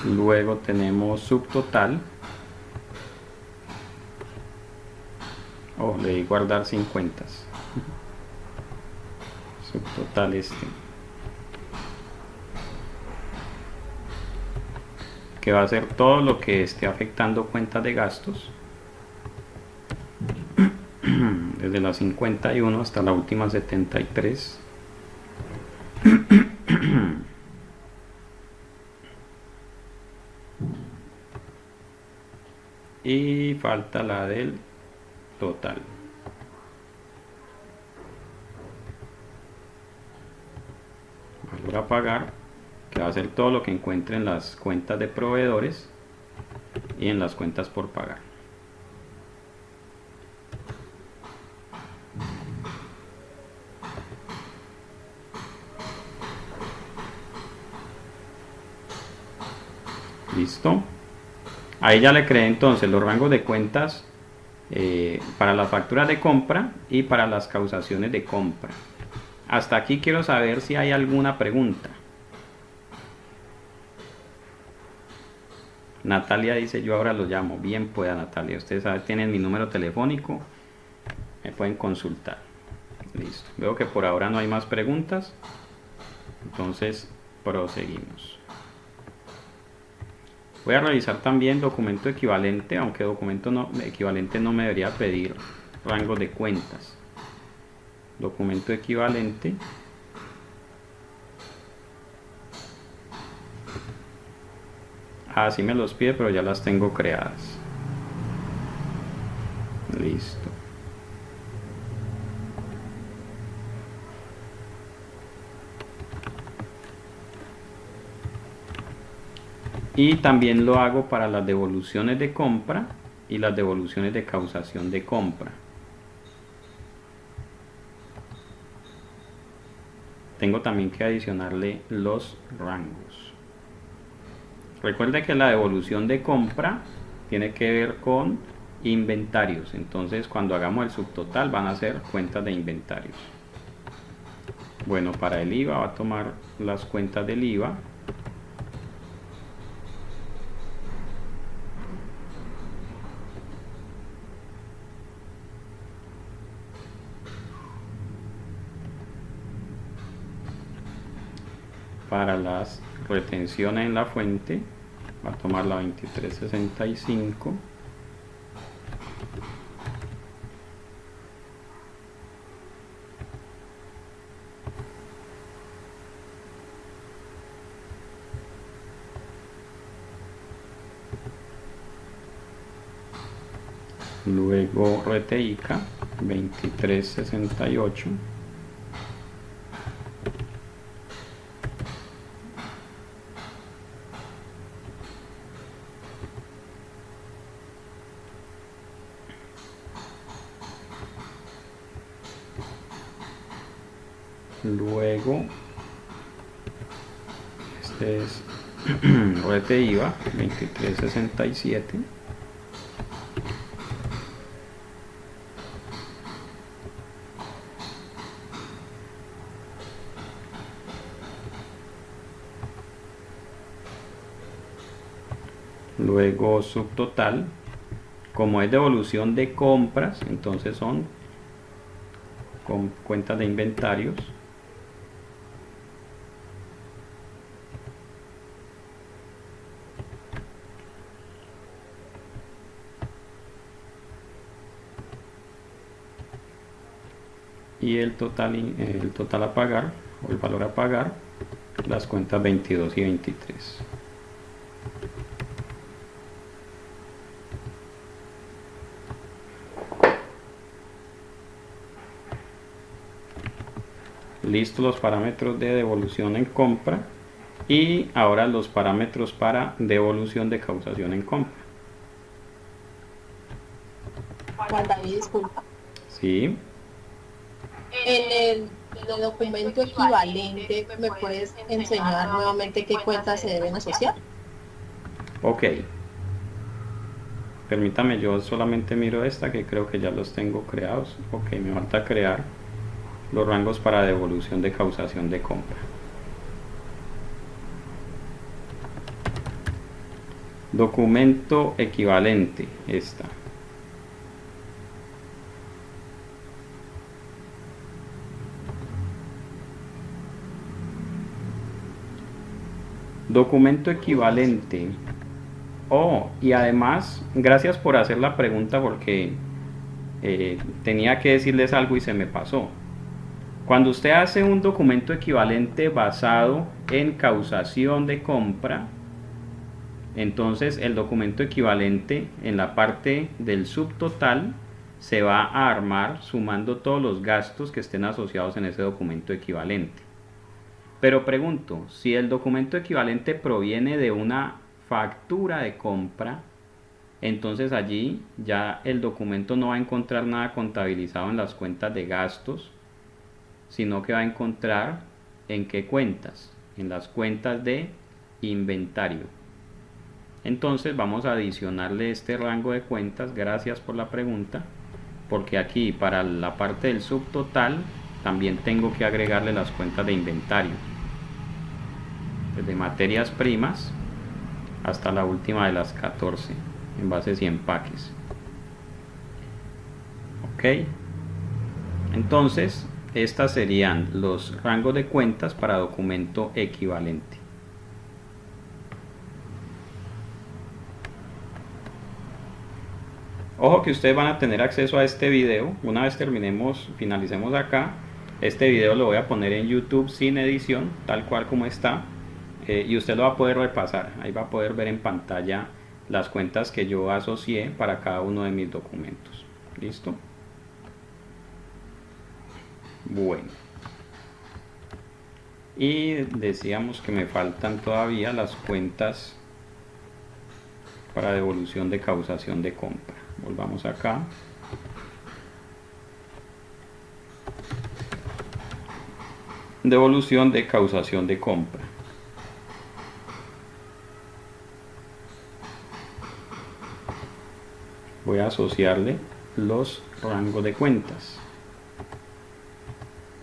Luego tenemos subtotal. Le di guardar sin cuentas. Subtotal que va a ser todo lo que esté afectando cuentas de gastos desde la 51 hasta la última 73. falta la del total. Valor a pagar, que va a ser todo lo que encuentre en las cuentas de proveedores y en las cuentas por pagar. Listo. Ahí ya le creé entonces los rangos de cuentas para las facturas de compra y para las causaciones de compra. Hasta aquí quiero saber si hay alguna pregunta. Natalia dice, yo ahora lo llamo. Bien pueda, Natalia. Ustedes saben, tienen mi número telefónico. Me pueden consultar. Listo. Veo que por ahora no hay más preguntas. Entonces, proseguimos. Voy a revisar también documento equivalente, aunque documento equivalente no me debería pedir rangos de cuentas. Documento equivalente. Así me los pide, pero ya las tengo creadas. Listo. Y también lo hago para las devoluciones de compra y las devoluciones de causación de compra. Tengo también que adicionarle los rangos. Recuerde que la devolución de compra tiene que ver con inventarios. Entonces, cuando hagamos el subtotal van a ser cuentas de inventarios. Bueno, para el IVA va a tomar las cuentas del IVA. Para las retenciones en la fuente va a tomar la 2365. Luego RTICA 2368. Luego este es RT IVA 2367. Luego subtotal, como es devolución de compras, entonces son con cuentas de inventarios. Y el total a pagar, o el valor a pagar, las cuentas 22 y 23. Listo los parámetros de devolución en compra y ahora los parámetros para devolución de causación en compra. Juan David, disculpa. Sí. En el documento equivalente, ¿me puedes enseñar nuevamente qué cuentas se deben asociar? Ok. Permítame, yo solamente miro esta que creo que ya los tengo creados. Ok, me falta crear los rangos para devolución de causación de compra. Documento equivalente, esta. Documento equivalente. Oh, y además, gracias por hacer la pregunta porque tenía que decirles algo y se me pasó. Cuando usted hace un documento equivalente basado en causación de compra, Entonces el documento equivalente en la parte del subtotal se va a armar sumando todos los gastos que estén asociados en ese documento equivalente. Pero pregunto, si el documento equivalente proviene de una factura de compra, entonces allí ya el documento no va a encontrar nada contabilizado en las cuentas de gastos, sino que va a encontrar en qué cuentas, en las cuentas de inventario. Entonces vamos a adicionarle este rango de cuentas, gracias por la pregunta, porque aquí para la parte del subtotal también tengo que agregarle las cuentas de inventario, desde materias primas hasta la última de las 14, envases y empaques. Ok, entonces estas serían los rangos de cuentas para documento equivalente. Ojo que ustedes van a tener acceso a este video una vez finalicemos acá. Este video lo voy a poner en YouTube sin edición, tal cual como está, y usted lo va a poder repasar. Ahí va a poder ver en pantalla las cuentas que yo asocié para cada uno de mis documentos. ¿Listo? Bueno, y decíamos que me faltan todavía las cuentas para devolución de causación de compra. Volvamos acá. Devolución de causación de compra. Voy a asociarle los rangos de cuentas.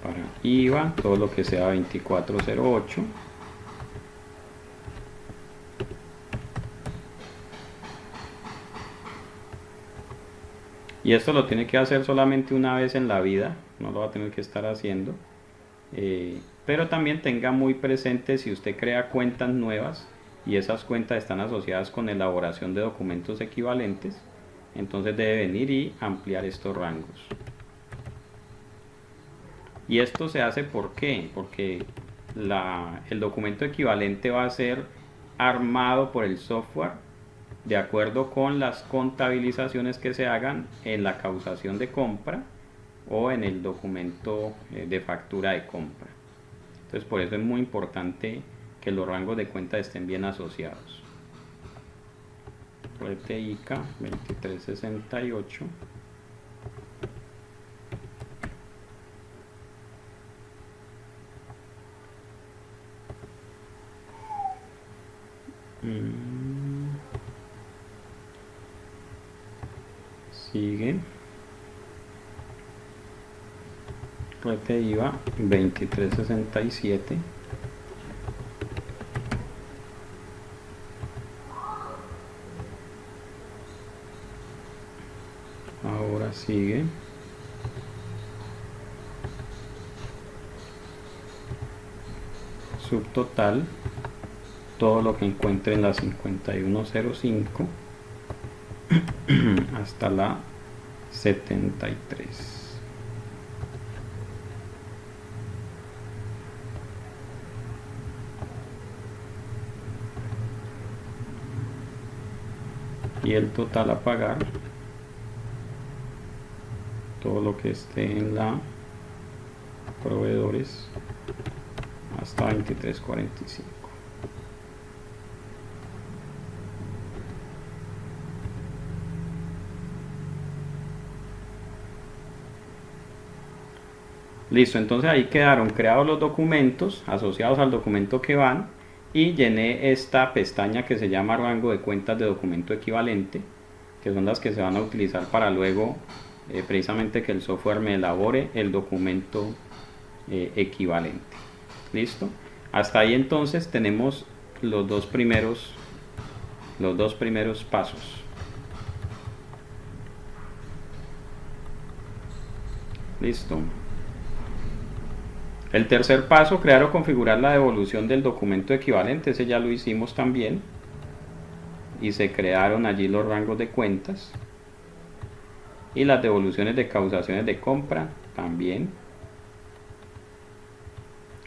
Para IVA, todo lo que sea 2408. Y esto lo tiene que hacer solamente una vez en la vida, no lo va a tener que estar haciendo. Pero también tenga muy presente, si usted crea cuentas nuevas y esas cuentas están asociadas con elaboración de documentos equivalentes, entonces debe venir y ampliar estos rangos. Y esto se hace ¿por qué? Porque el documento equivalente va a ser armado por el software de acuerdo con las contabilizaciones que se hagan en la causación de compra o en el documento de factura de compra. Entonces por eso es muy importante que los rangos de cuenta estén bien asociados. RTICA 2368. Sigue. IVA 2367. Ahora sigue subtotal, todo lo que encuentre en la 5105 hasta la 73. Y el total a pagar, todo lo que esté en la proveedores hasta 2345. Listo, entonces ahí quedaron creados los documentos asociados al documento que van, y llené esta pestaña que se llama rango de cuentas de documento equivalente, que son las que se van a utilizar para luego precisamente que el software me elabore el documento equivalente. Listo, hasta ahí entonces tenemos los dos primeros pasos. Listo. El tercer paso, crear o configurar la devolución del documento equivalente, ese ya lo hicimos también, y se crearon allí los rangos de cuentas, y las devoluciones de causaciones de compra también,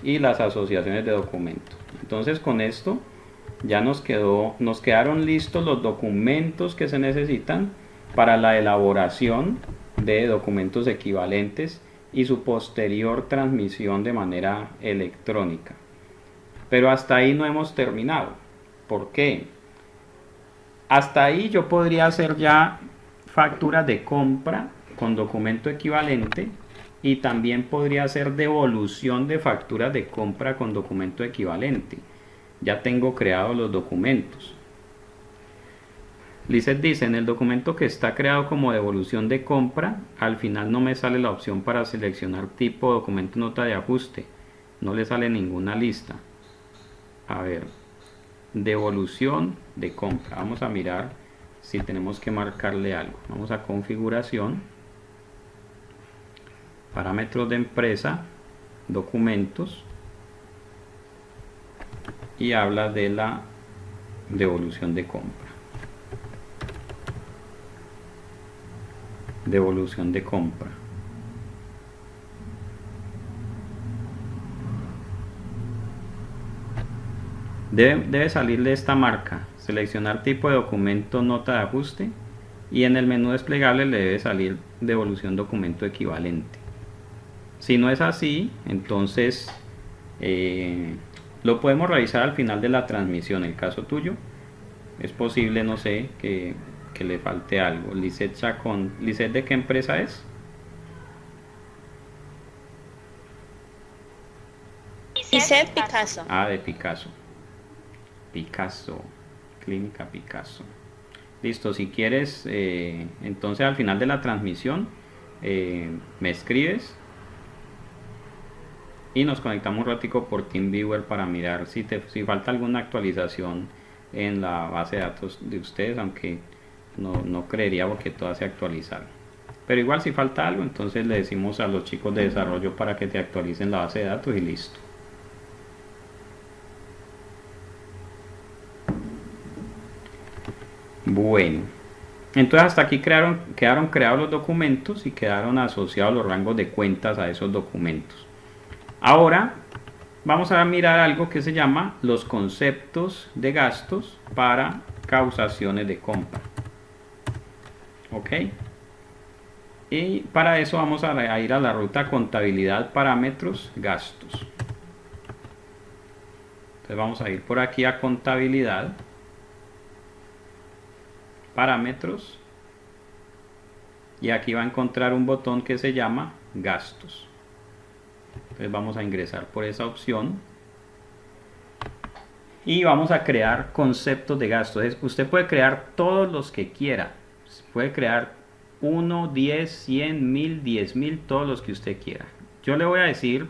y las asociaciones de documentos. Entonces con esto ya nos quedaron listos los documentos que se necesitan para la elaboración de documentos equivalentes y su posterior transmisión de manera electrónica. Pero hasta ahí no hemos terminado. ¿Por qué? Hasta ahí yo podría hacer ya facturas de compra con documento equivalente y también podría hacer devolución de facturas de compra con documento equivalente. Ya tengo creados los documentos. Lizeth dice, en el documento que está creado como devolución de compra, al final no me sale la opción para seleccionar tipo, documento, nota de ajuste. No le sale ninguna lista. A ver, devolución de compra. Vamos a mirar si tenemos que marcarle algo. Vamos a configuración, parámetros de empresa, documentos, y habla de la devolución de compra. Devolución de compra. Debe salirle esta marca, seleccionar tipo de documento, nota de ajuste, y en el menú desplegable le debe salir devolución documento equivalente. Si no es así, entonces lo podemos revisar al final de la transmisión. El caso tuyo, es posible, no sé, que le falte algo. Lizeth Chacón. ¿Lizeth de qué empresa es? Dice Picasso. Ah, de Picasso. Picasso, Clínica Picasso. Listo, si quieres, entonces al final de la transmisión me escribes y nos conectamos un ratico por TeamViewer para mirar si falta alguna actualización en la base de datos de ustedes, aunque no creería porque todas se actualizaron. Pero igual si falta algo, entonces le decimos a los chicos de desarrollo para que te actualicen la base de datos y listo. Bueno, entonces hasta aquí quedaron creados los documentos y quedaron asociados los rangos de cuentas a esos documentos. Ahora vamos a mirar algo que se llama los conceptos de gastos para causaciones de compra. Ok. Y para eso vamos a ir a la ruta contabilidad, parámetros, gastos. Entonces vamos a ir por aquí a contabilidad, parámetros, y aquí va a encontrar un botón que se llama gastos. Entonces vamos a ingresar por esa opción y vamos a crear conceptos de gastos. Usted puede crear todos los que quiera, puede crear 1, 10, 100, 1000, 10.000, todos los que usted quiera. Yo le voy a decir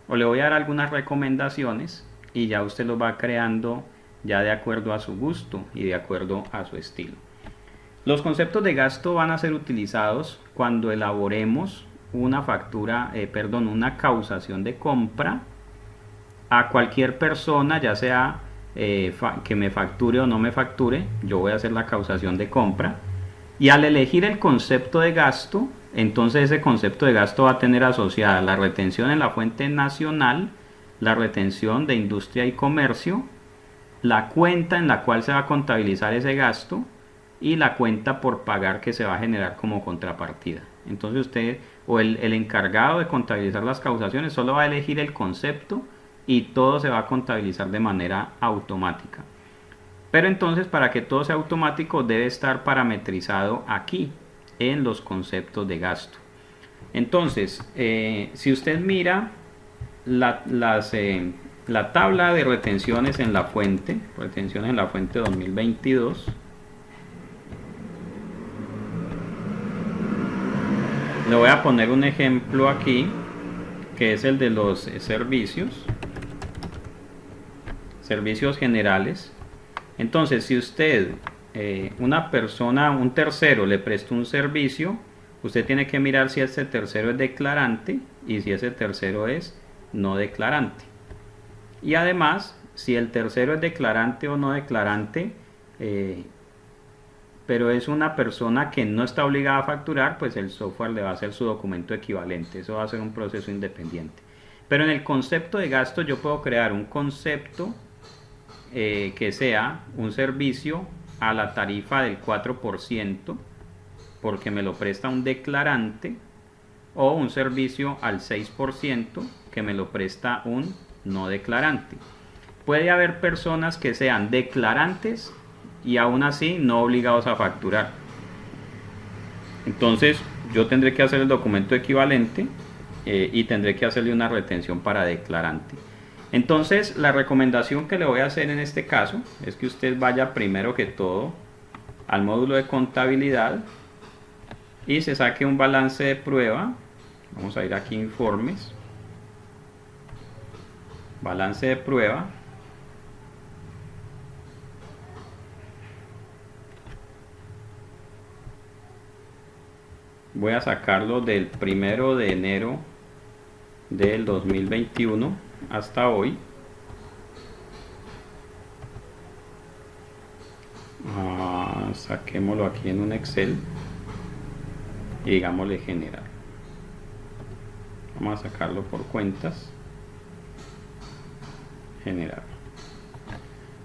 o le voy a dar algunas recomendaciones y ya usted los va creando ya de acuerdo a su gusto y de acuerdo a su estilo. Los conceptos de gasto van a ser utilizados cuando elaboremos una una causación de compra a cualquier persona, ya sea que me facture o no me facture. Yo voy a hacer la causación de compra y al elegir el concepto de gasto, entonces ese concepto de gasto va a tener asociada la retención en la fuente nacional, la retención de industria y comercio, la cuenta en la cual se va a contabilizar ese gasto y la cuenta por pagar que se va a generar como contrapartida. Entonces usted o el encargado de contabilizar las causaciones solo va a elegir el concepto y todo se va a contabilizar de manera automática. Pero entonces para que todo sea automático debe estar parametrizado aquí en los conceptos de gasto. Entonces si usted mira la tabla de retenciones en la fuente 2022, le voy a poner un ejemplo aquí que es el de los servicios generales. Entonces si usted una persona, un tercero le presta un servicio, usted tiene que mirar si ese tercero es declarante y si ese tercero es no declarante. Y además, si el tercero es declarante o no declarante, pero es una persona que no está obligada a facturar, pues el software le va a hacer su documento equivalente. Eso va a ser un proceso independiente. Pero en el concepto de gasto yo puedo crear un concepto que sea un servicio a la tarifa del 4% porque me lo presta un declarante, o un servicio al 6% que me lo presta un no declarante. Puede haber personas que sean declarantes y aún así no obligados a facturar. Entonces yo tendré que hacer el documento equivalente y tendré que hacerle una retención para declarante. Entonces la recomendación que le voy a hacer en este caso es que usted vaya primero que todo al módulo de contabilidad y se saque un balance de prueba. Vamos a ir aquí informes, balance de prueba, voy a sacarlo del 1 de enero del 2021 hasta hoy. Saquémoslo aquí en un Excel y digámosle generar. Vamos a sacarlo por cuentas, generar.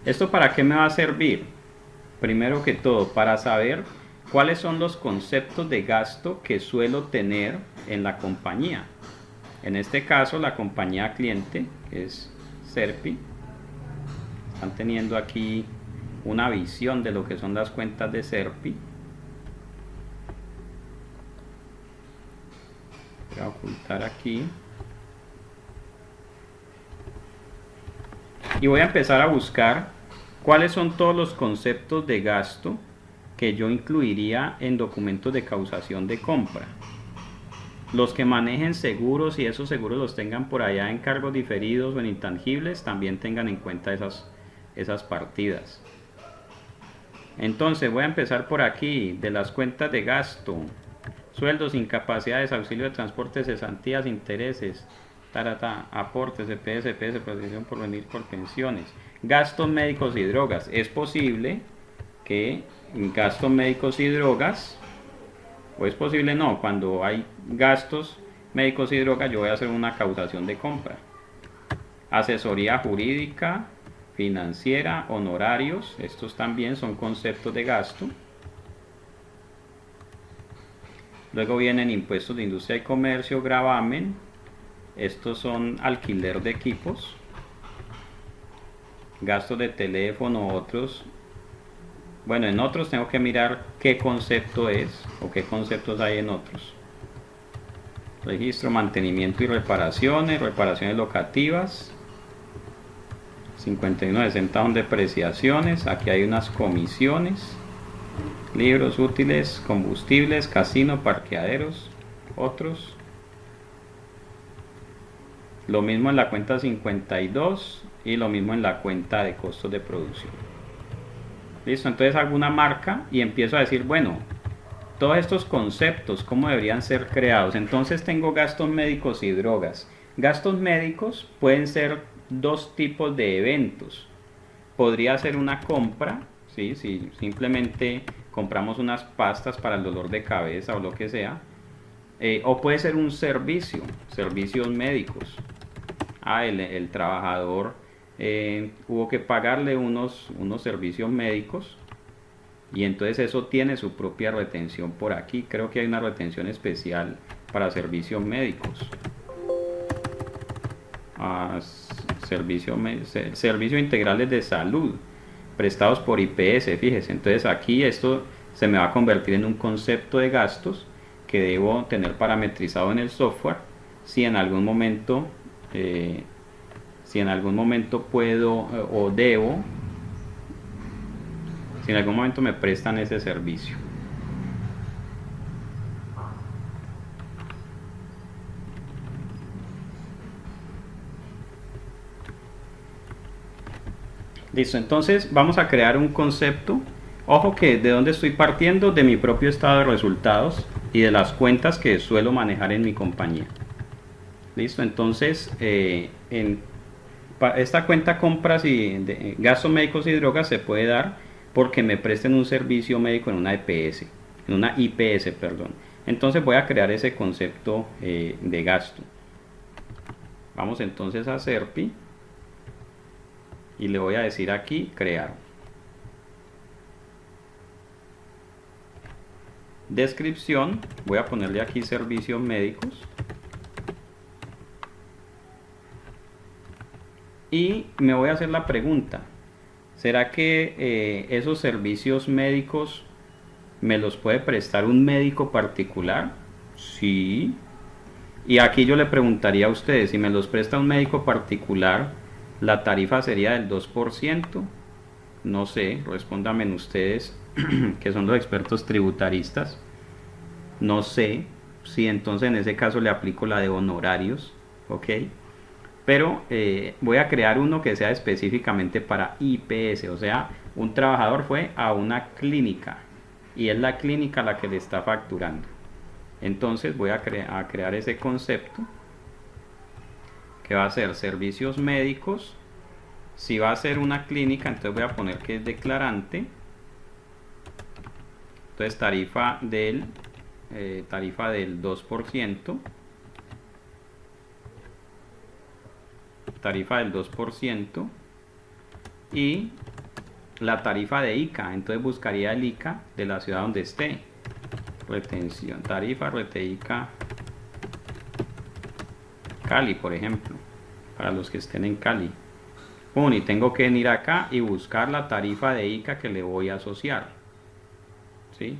¿Esto para qué me va a servir? Primero que todo, para saber cuáles son los conceptos de gasto que suelo tener en la compañía. En este caso, la compañía cliente, que es Serpi, están teniendo aquí una visión de lo que son las cuentas de Serpi. Voy a ocultar aquí y voy a empezar a buscar cuáles son todos los conceptos de gasto que yo incluiría en documentos de causación de compra. Los que manejen seguros y esos seguros los tengan por allá en cargos diferidos o en intangibles, también tengan en cuenta esas partidas. Entonces voy a empezar por aquí, de las cuentas de gasto: sueldos, incapacidades, auxilio de transporte, cesantías, intereses, aportes, EPS, EPS, protección por venir por pensiones, gastos médicos y drogas. Es posible que en gastos médicos y drogas, o es posible no, cuando hay gastos médicos y drogas yo voy a hacer una causación de compra. Asesoría jurídica, financiera, honorarios, estos también son conceptos de gasto. Luego vienen impuestos de industria y comercio, gravamen, estos son alquiler de equipos, gastos de teléfono, otros. Bueno, en otros tengo que mirar qué concepto es o qué conceptos hay en otros. Registro, mantenimiento y reparaciones locativas. 51.60 son depreciaciones, aquí hay unas comisiones. Libros útiles, combustibles, casino, parqueaderos, otros. Lo mismo en la cuenta 52 y lo mismo en la cuenta de costos de producción. Listo, entonces hago una marca y empiezo a decir, bueno, todos estos conceptos, ¿cómo deberían ser creados? Entonces tengo gastos médicos y drogas. Gastos médicos pueden ser dos tipos de eventos. Podría ser una compra, ¿sí? Si simplemente compramos unas pastas para el dolor de cabeza o lo que sea, o puede ser un servicio, servicios médicos. El trabajador hubo que pagarle unos servicios médicos y entonces eso tiene su propia retención por aquí. Creo que hay una retención especial para servicios médicos. Servicios integrales de salud prestados por IPS, fíjese. Entonces aquí esto se me va a convertir en un concepto de gastos que debo tener parametrizado en el software si en algún momento puedo o debo, si en algún momento me prestan ese servicio. Listo, entonces vamos a crear un concepto. Ojo que de dónde estoy partiendo, de mi propio estado de resultados y de las cuentas que suelo manejar en mi compañía. Listo, entonces esta cuenta compras y gastos médicos y drogas se puede dar porque me presten un servicio médico en una IPS, perdón. Entonces voy a crear ese concepto de gasto. Vamos entonces a Serpi y le voy a decir aquí crear. Descripción, voy a ponerle aquí servicios médicos. Y me voy a hacer la pregunta, ¿será que esos servicios médicos me los puede prestar un médico particular? Sí. Y aquí yo le preguntaría a ustedes, si me los presta un médico particular, ¿la tarifa sería del 2%? No sé, respóndanme ustedes, que son los expertos tributaristas. No sé si entonces en ese caso le aplico la de honorarios, ¿ok? Pero voy a crear uno que sea específicamente para IPS, o sea, un trabajador fue a una clínica y es la clínica la que le está facturando. Entonces voy a crear ese concepto que va a ser servicios médicos. Si va a ser una clínica, entonces voy a poner que es declarante. Entonces tarifa del 2%. Tarifa del 2% y la tarifa de ICA, entonces buscaría el ICA de la ciudad donde esté. Retención, tarifa RTICA Cali, por ejemplo, para los que estén en Cali. Y tengo que venir acá y buscar la tarifa de ICA que le voy a asociar. ¿Sí?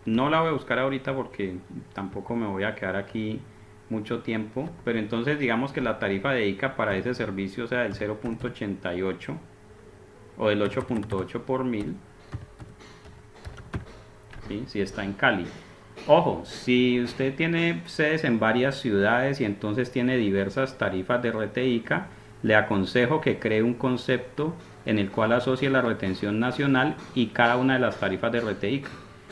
No la voy a buscar ahorita porque tampoco me voy a quedar aquí mucho tiempo, pero entonces digamos que la tarifa de ICA para ese servicio sea del 0.88 o del 8.8 por 1000, ¿sí? Si está en Cali. Ojo, si usted tiene sedes en varias ciudades y entonces tiene diversas tarifas de RTICA, le aconsejo que cree un concepto en el cual asocie la retención nacional y cada una de las tarifas de RTICA.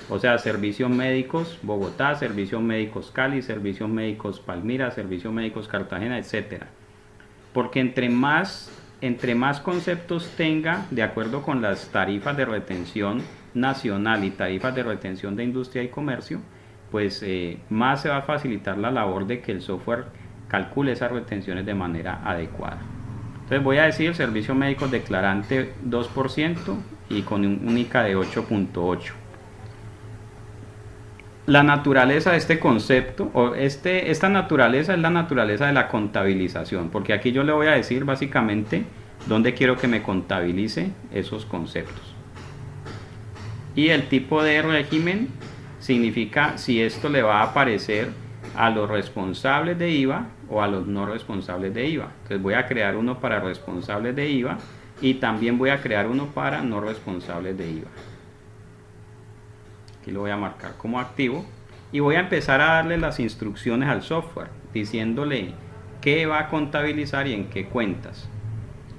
O sea, servicios médicos Bogotá, servicios médicos Cali, servicios médicos Palmira, servicios médicos Cartagena, etcétera. Porque entre más conceptos tenga, de acuerdo con las tarifas de retención nacional y tarifas de retención de industria y comercio, pues más se va a facilitar la labor de que el software calcule esas retenciones de manera adecuada. Entonces voy a decir servicios médicos declarante 2% y con un ICA de 8.8. La naturaleza de este concepto, esta naturaleza es la naturaleza de la contabilización, porque aquí yo le voy a decir básicamente dónde quiero que me contabilice esos conceptos. Y el tipo de régimen significa si esto le va a aparecer a los responsables de IVA o a los no responsables de IVA. Entonces voy a crear uno para responsables de IVA y también voy a crear uno para no responsables de IVA. Aquí lo voy a marcar como activo y voy a empezar a darle las instrucciones al software diciéndole qué va a contabilizar y en qué cuentas.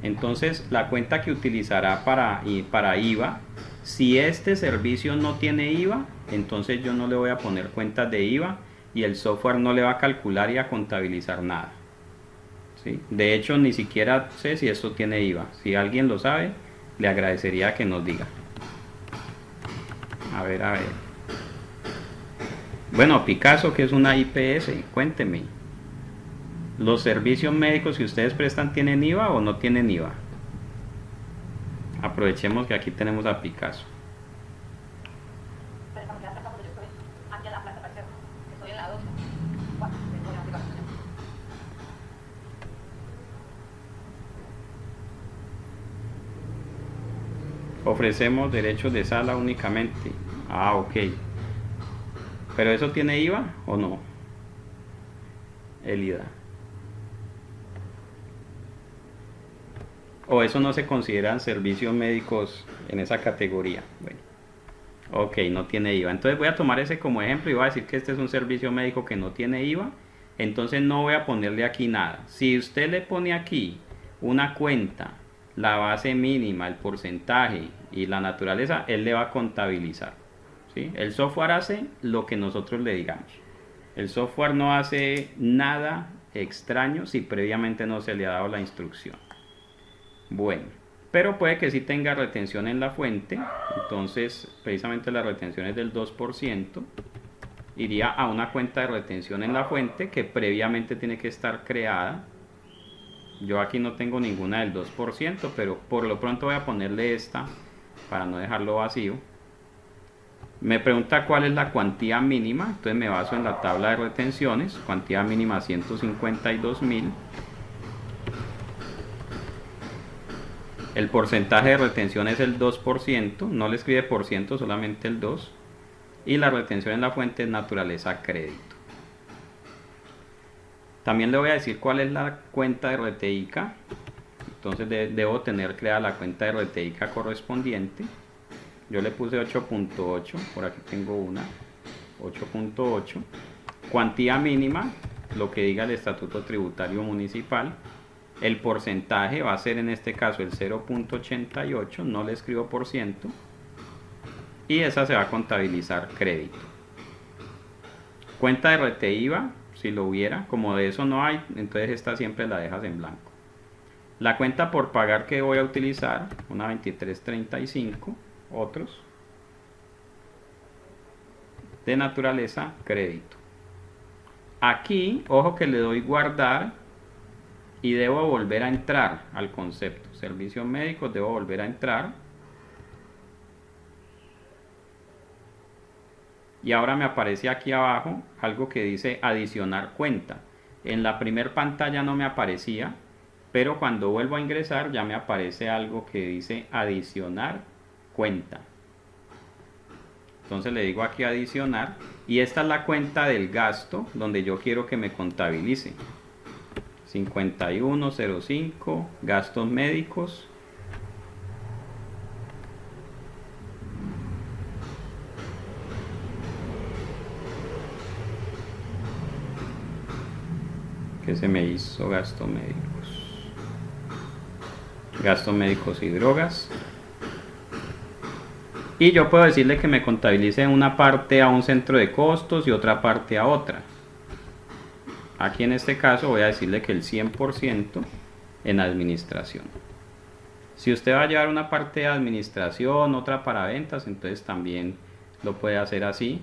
Entonces la cuenta que utilizará para IVA, si este servicio no tiene IVA, entonces yo no le voy a poner cuentas de IVA y el software no le va a calcular y a contabilizar nada. ¿Sí? De hecho, ni siquiera sé si esto tiene IVA. Si alguien lo sabe, le agradecería que nos diga. A ver. Bueno, Picasso, que es una IPS, cuénteme. ¿Los servicios médicos que ustedes prestan tienen IVA o no tienen IVA? Aprovechemos que aquí tenemos a Picasso. Ofrecemos derechos de sala únicamente. Ah, ok. ¿Pero eso tiene IVA o no? El IVA. ¿O eso no se consideran servicios médicos en esa categoría? Bueno. Ok, no tiene IVA. Entonces voy a tomar ese como ejemplo y voy a decir que este es un servicio médico que no tiene IVA. Entonces no voy a ponerle aquí nada. Si usted le pone aquí una cuenta, la base mínima, el porcentaje y la naturaleza, él le va a contabilizar. ¿Sí? El software hace lo que nosotros le digamos. El software no hace nada extraño si previamente no se le ha dado la instrucción. Bueno, pero puede que sí tenga retención en la fuente. Entonces, precisamente la retención es del 2%. Iría a una cuenta de retención en la fuente que previamente tiene que estar creada. Yo aquí no tengo ninguna del 2%, pero por lo pronto voy a ponerle esta para no dejarlo vacío. Me pregunta cuál es la cuantía mínima, entonces me baso en la tabla de retenciones, cuantía mínima 152.000. El porcentaje de retención es el 2%, no le escribe por ciento, solamente el 2%. Y la retención en la fuente es naturaleza crédito. También le voy a decir cuál es la cuenta de RTICA. Entonces debo tener creada la cuenta de RTICA correspondiente. Yo le puse 8.8, por aquí tengo una, 8.8. Cuantía mínima, lo que diga el Estatuto Tributario Municipal. El porcentaje va a ser en este caso el 0.88, no le escribo por ciento. Y esa se va a contabilizar crédito. Cuenta de RTIVA, si lo hubiera, como de eso no hay, entonces esta siempre la dejas en blanco. La cuenta por pagar que voy a utilizar, una 2335, otros, de naturaleza crédito. Aquí, ojo que le doy guardar y debo volver a entrar al concepto. Servicios médicos, debo volver a entrar. Y ahora me aparece aquí abajo algo que dice adicionar cuenta. En la primera pantalla no me aparecía, pero cuando vuelvo a ingresar ya me aparece algo que dice adicionar cuenta. Entonces le digo aquí adicionar y esta es la cuenta del gasto donde yo quiero que me contabilice. 5105, gastos médicos. Que se me hizo gastos médicos y drogas. Y yo puedo decirle que me contabilice una parte a un centro de costos y otra parte a otra. Aquí en este caso voy a decirle que el 100% en administración. Si usted va a llevar una parte de administración, otra para ventas, entonces también lo puede hacer así.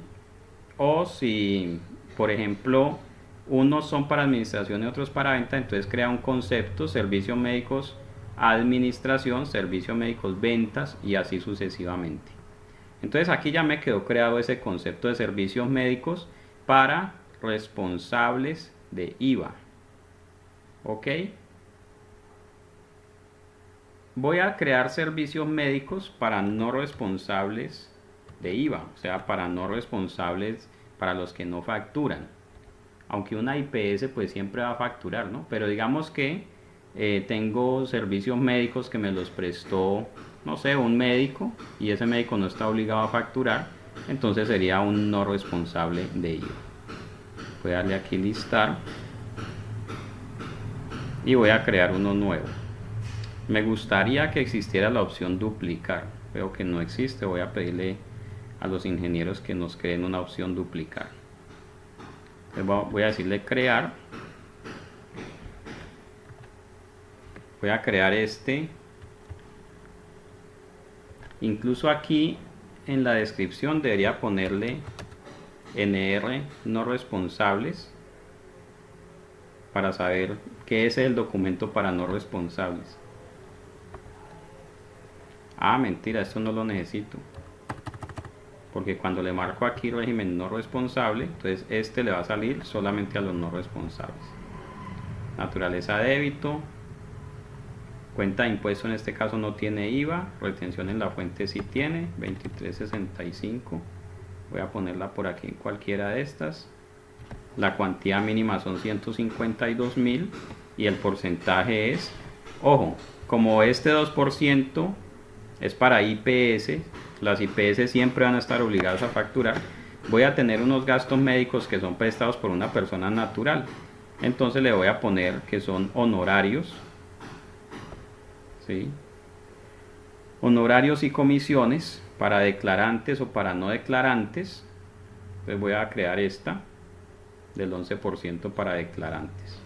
O si, por ejemplo, unos son para administración y otros para venta, entonces crea un concepto, servicios médicos administración, servicios médicos ventas y así sucesivamente. Entonces aquí ya me quedó creado ese concepto de servicios médicos para responsables de IVA. Ok. Voy a crear servicios médicos para no responsables de IVA, o sea, para no responsables, para los que no facturan. Aunque una IPS pues siempre va a facturar, ¿no? Pero digamos que tengo servicios médicos que me los prestó, no sé, un médico y ese médico no está obligado a facturar, entonces sería un no responsable de IVA. Voy a darle aquí listar y voy a crear uno nuevo. Me gustaría que existiera la opción duplicar, veo que no existe, voy a pedirle a los ingenieros que nos creen una opción duplicar. Voy a decirle crear. Voy a crear este. Incluso aquí en la descripción debería ponerle NR no responsables para saber qué es el documento para no responsables. Ah, mentira, esto no lo necesito. Porque cuando le marco aquí régimen no responsable, entonces este le va a salir solamente a los no responsables. Naturaleza débito. Cuenta de impuesto en este caso no tiene IVA. Retención en la fuente sí tiene, 2365. Voy a ponerla por aquí en cualquiera de estas. La cuantía mínima son 152.000 y el porcentaje es, ojo, como este 2% es para IPS, las IPS siempre van a estar obligadas a facturar, voy a tener unos gastos médicos que son prestados por una persona natural, entonces le voy a poner que son honorarios, ¿sí? Honorarios y comisiones para declarantes o para no declarantes. Entonces voy a crear esta del 11% para declarantes.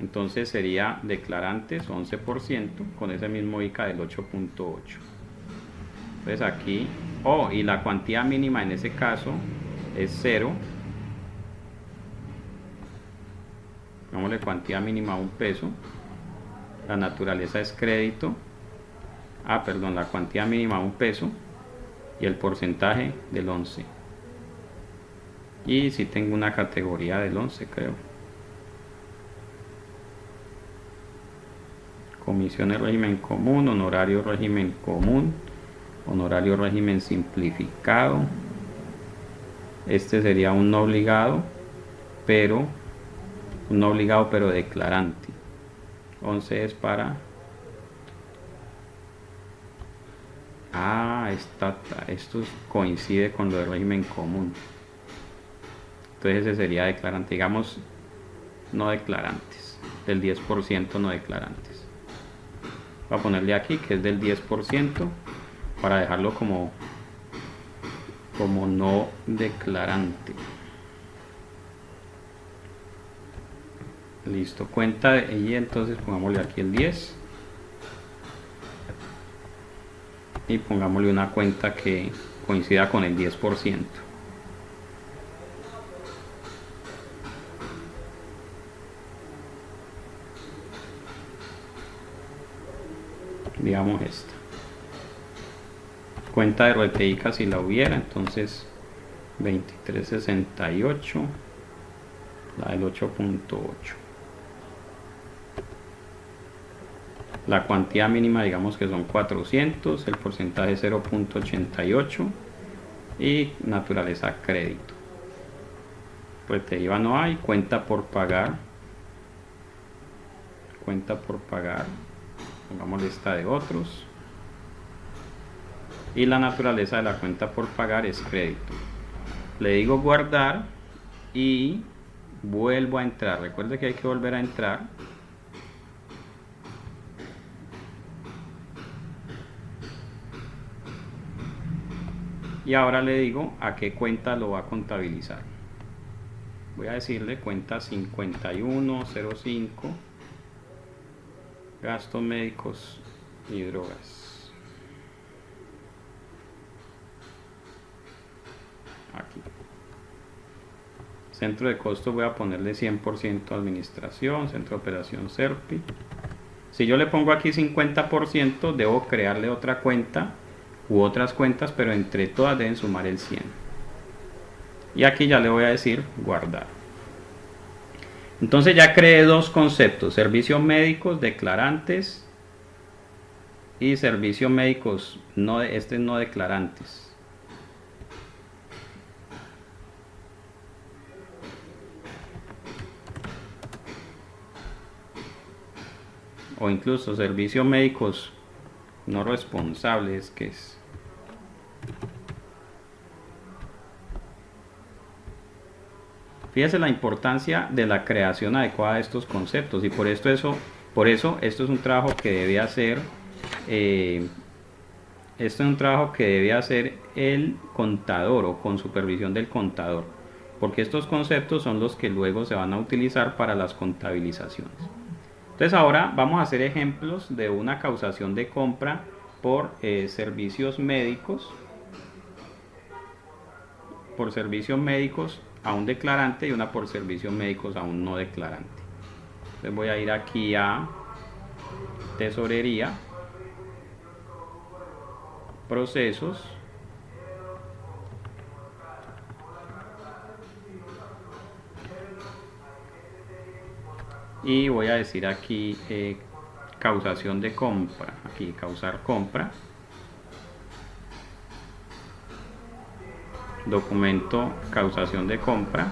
Entonces sería declarantes 11% con ese mismo ICA del 8.8. Entonces aquí, y la cuantía mínima en ese caso es 0. Pongámosle cuantía mínima 1 peso. La naturaleza es crédito. Perdón, la cuantía mínima 1 peso. Y el porcentaje del 11. Y si tengo una categoría del 11, creo. Comisiones régimen común, honorario régimen común, honorario régimen simplificado. Este sería un no obligado, pero declarante. 11 es para... esto coincide con lo del régimen común. Entonces ese sería declarante, digamos, no declarantes, del 10% no declarantes. Voy a ponerle aquí que es del 10% para dejarlo como no declarante. Listo, cuenta y entonces pongámosle aquí el 10 y pongámosle una cuenta que coincida con el 10%. Digamos esta cuenta de RTICA si la hubiera, entonces 2368, la del 8.8. La cuantía mínima digamos que son 400, el porcentaje 0.88 y naturaleza crédito. RTIVA no hay, cuenta por pagar, pongámosle esta de otros, y la naturaleza de la cuenta por pagar es crédito. Le digo guardar y vuelvo a entrar. Recuerde que hay que volver a entrar. Y ahora le digo a qué cuenta lo va a contabilizar. Voy a decirle cuenta 5105, gastos médicos y drogas. Aquí. Centro de costos voy a ponerle 100% administración, centro de operación SERPI. Si yo le pongo aquí 50%, debo crearle otra cuenta u otras cuentas, pero entre todas deben sumar el 100. Y aquí ya le voy a decir guardar. Entonces ya creé dos conceptos: servicios médicos declarantes y servicios médicos no declarantes. O incluso servicios médicos no responsables, que es. Fíjese la importancia de la creación adecuada de estos conceptos, y por eso esto es un trabajo que debe hacer el contador o con supervisión del contador, porque estos conceptos son los que luego se van a utilizar para las contabilizaciones. Entonces ahora vamos a hacer ejemplos de una causación de compra por servicios médicos a un declarante y una por servicios médicos a un no declarante. Entonces voy a ir aquí a tesorería, procesos, y voy a decir aquí causación de compra, aquí causar compra, documento causación de compra.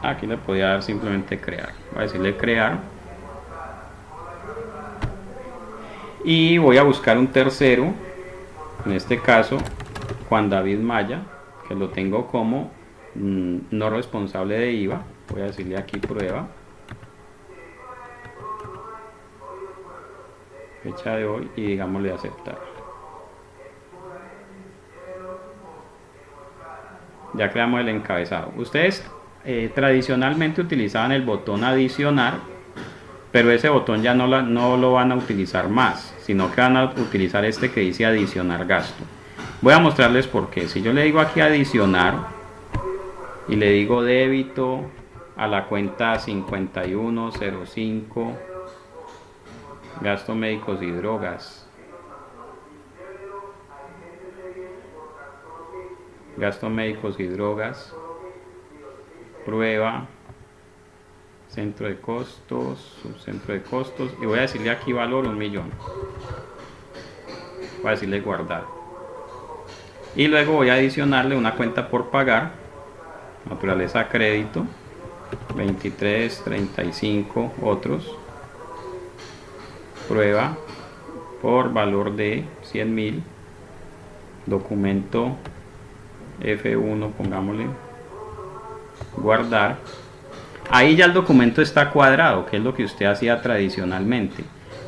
Aquí le podía dar simplemente crear, voy a decirle crear y voy a buscar un tercero, en este caso Juan David Maya, que lo tengo como no responsable de IVA. Voy a decirle aquí prueba, fecha de hoy, y digámosle aceptar. Ya creamos el encabezado. Ustedes tradicionalmente utilizaban el botón adicionar, pero ese botón ya no lo van a utilizar más, sino que van a utilizar este que dice adicionar gasto. Voy a mostrarles por qué. Si yo le digo aquí adicionar y le digo débito a la cuenta 5105, gastos médicos y drogas. Gastos médicos y drogas. Prueba. Centro de costos, subcentro de costos. Y voy a decirle aquí valor 1.000.000. Voy a decirle guardar. Y luego voy a adicionarle una cuenta por pagar. Naturaleza crédito. 23, 35, otros. Prueba por valor de 100.000. Documento F1, pongámosle. Guardar. Ahí ya el documento está cuadrado, que es lo que usted hacía tradicionalmente.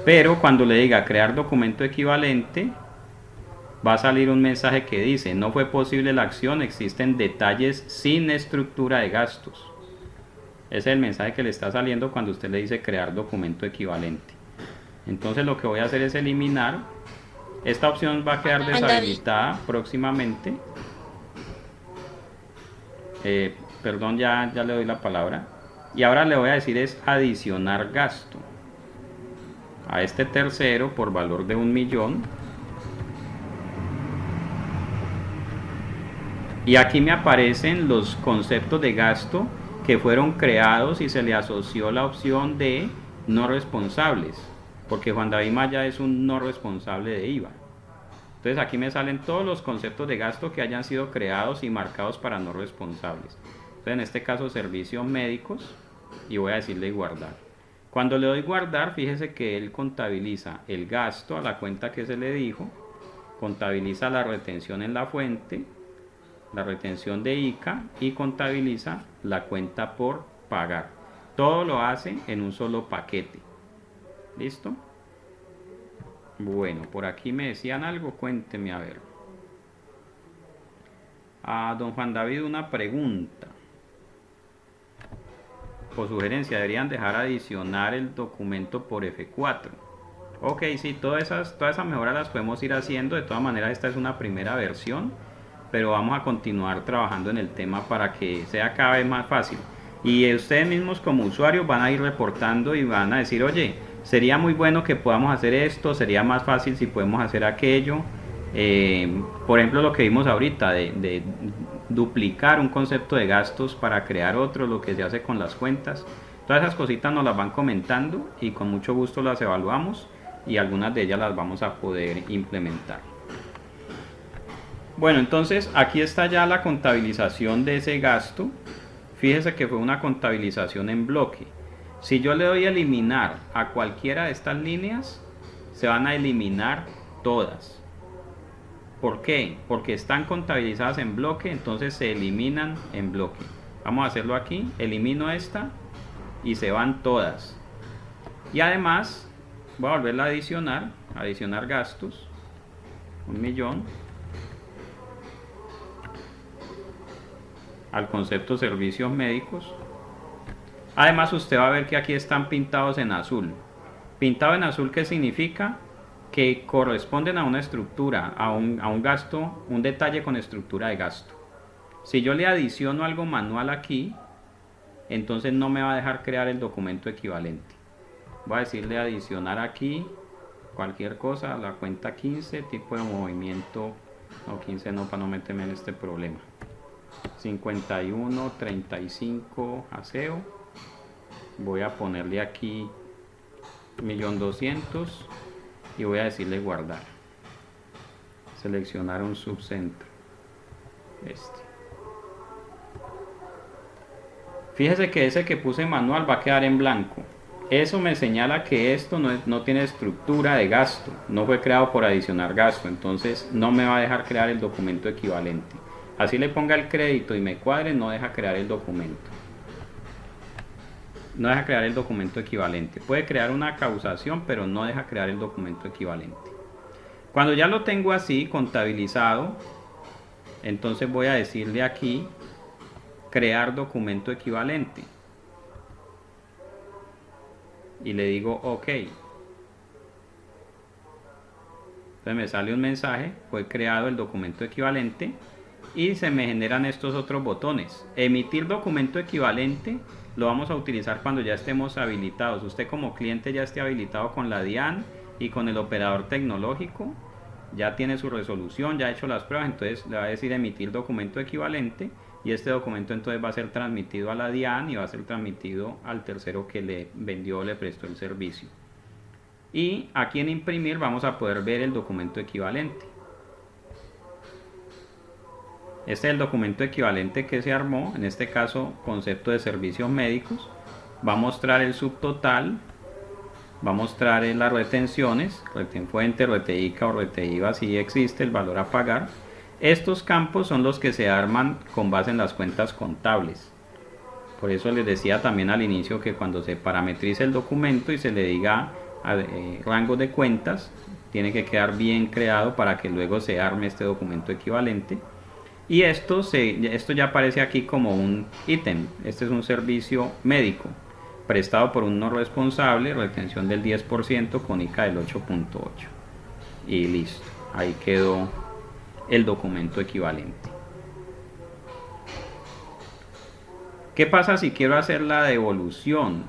Pero cuando le diga crear documento equivalente, va a salir un mensaje que dice: no fue posible la acción, existen detalles sin estructura de gastos. Ese es el mensaje que le está saliendo cuando usted le dice crear documento equivalente. Entonces lo que voy a hacer es eliminar. Esta opción va a quedar deshabilitada próximamente. Perdón, ya le doy la palabra. Y ahora le voy a decir es adicionar gasto a este tercero por valor de 1.000.000. Y aquí me aparecen los conceptos de gasto que fueron creados y se le asoció la opción de no responsables, porque Juan David Maya es un no responsable de IVA. Entonces aquí me salen todos los conceptos de gasto que hayan sido creados y marcados para no responsables. Entonces en este caso servicios médicos, y voy a decirle guardar. Cuando le doy guardar, fíjese que él contabiliza el gasto a la cuenta que se le dijo, contabiliza la retención en la fuente, la retención de ICA, y contabiliza la cuenta por pagar. Todo lo hace en un solo paquete. ¿Listo? Bueno, por aquí me decían algo, cuénteme a ver. A don Juan David una pregunta. Por sugerencia, deberían dejar adicionar el documento por F4. Ok, sí, todas esas mejoras las podemos ir haciendo. De todas maneras, esta es una primera versión, pero vamos a continuar trabajando en el tema para que sea cada vez más fácil. Y ustedes mismos como usuarios van a ir reportando y van a decir: oye, sería muy bueno que podamos hacer esto, sería más fácil si podemos hacer aquello. Por ejemplo, lo que vimos ahorita de duplicar un concepto de gastos para crear otro, lo que se hace con las cuentas. Todas esas cositas nos las van comentando y con mucho gusto las evaluamos y algunas de ellas las vamos a poder implementar. Bueno, entonces aquí está ya la contabilización de ese gasto. Fíjese que fue una contabilización en bloque. Si yo le doy a eliminar a cualquiera de estas líneas, se van a eliminar todas. ¿Por qué? Porque están contabilizadas en bloque, entonces se eliminan en bloque. Vamos a hacerlo aquí. Elimino esta y se van todas. Y además voy a volverla a adicionar gastos, 1.000.000, al concepto servicios médicos. Además usted va a ver que aquí están pintados en azul. Pintado en azul, ¿qué significa? Que corresponden a una estructura, a un gasto, un detalle con estructura de gasto. Si yo le adiciono algo manual aquí, entonces no me va a dejar crear el documento equivalente. Voy a decirle adicionar aquí cualquier cosa, la cuenta 15, tipo de movimiento, no 15 no, para no meterme en este problema. 51, 35, aseo. Voy a ponerle aquí 1.200.000 y voy a decirle guardar. Seleccionar un subcentro. Fíjese que ese que puse manual va a quedar en blanco. Eso me señala que esto no tiene estructura de gasto, no fue creado por adicionar gasto, entonces no me va a dejar crear el documento equivalente. Así le ponga el crédito y me cuadre, no deja crear el documento. No deja crear el documento equivalente. Puede crear una causación, pero no deja crear el documento equivalente. Cuando ya lo tengo así, contabilizado, entonces voy a decirle aquí, crear documento equivalente. Y le digo OK. Entonces me sale un mensaje, fue creado el documento equivalente. y se me generan estos otros botones. Emitir documento equivalente lo vamos a utilizar cuando ya estemos habilitados. Usted como cliente ya esté habilitado con la DIAN y con el operador tecnológico, ya tiene su resolución, ya ha hecho las pruebas, entonces le va a decir emitir documento equivalente y este documento entonces va a ser transmitido a la DIAN y va a ser transmitido al tercero que le vendió o le prestó el servicio. Y aquí en imprimir vamos a poder ver el documento equivalente. Este es el documento equivalente que se armó, en este caso concepto de servicios médicos. Va a mostrar el subtotal, va a mostrar las retenciones, retenfuente, reteica o reteiva si existe, el valor a pagar. Estos campos son los que se arman con base en las cuentas contables. Por eso les decía también al inicio que cuando se parametrice el documento y se le diga rango de cuentas, tiene que quedar bien creado para que luego se arme este documento equivalente. Y esto ya aparece aquí como un ítem. Este es un servicio médico prestado por un no responsable, retención del 10% con ICA del 8.8 y listo, ahí quedó el documento equivalente. ¿Qué pasa si quiero hacer la devolución?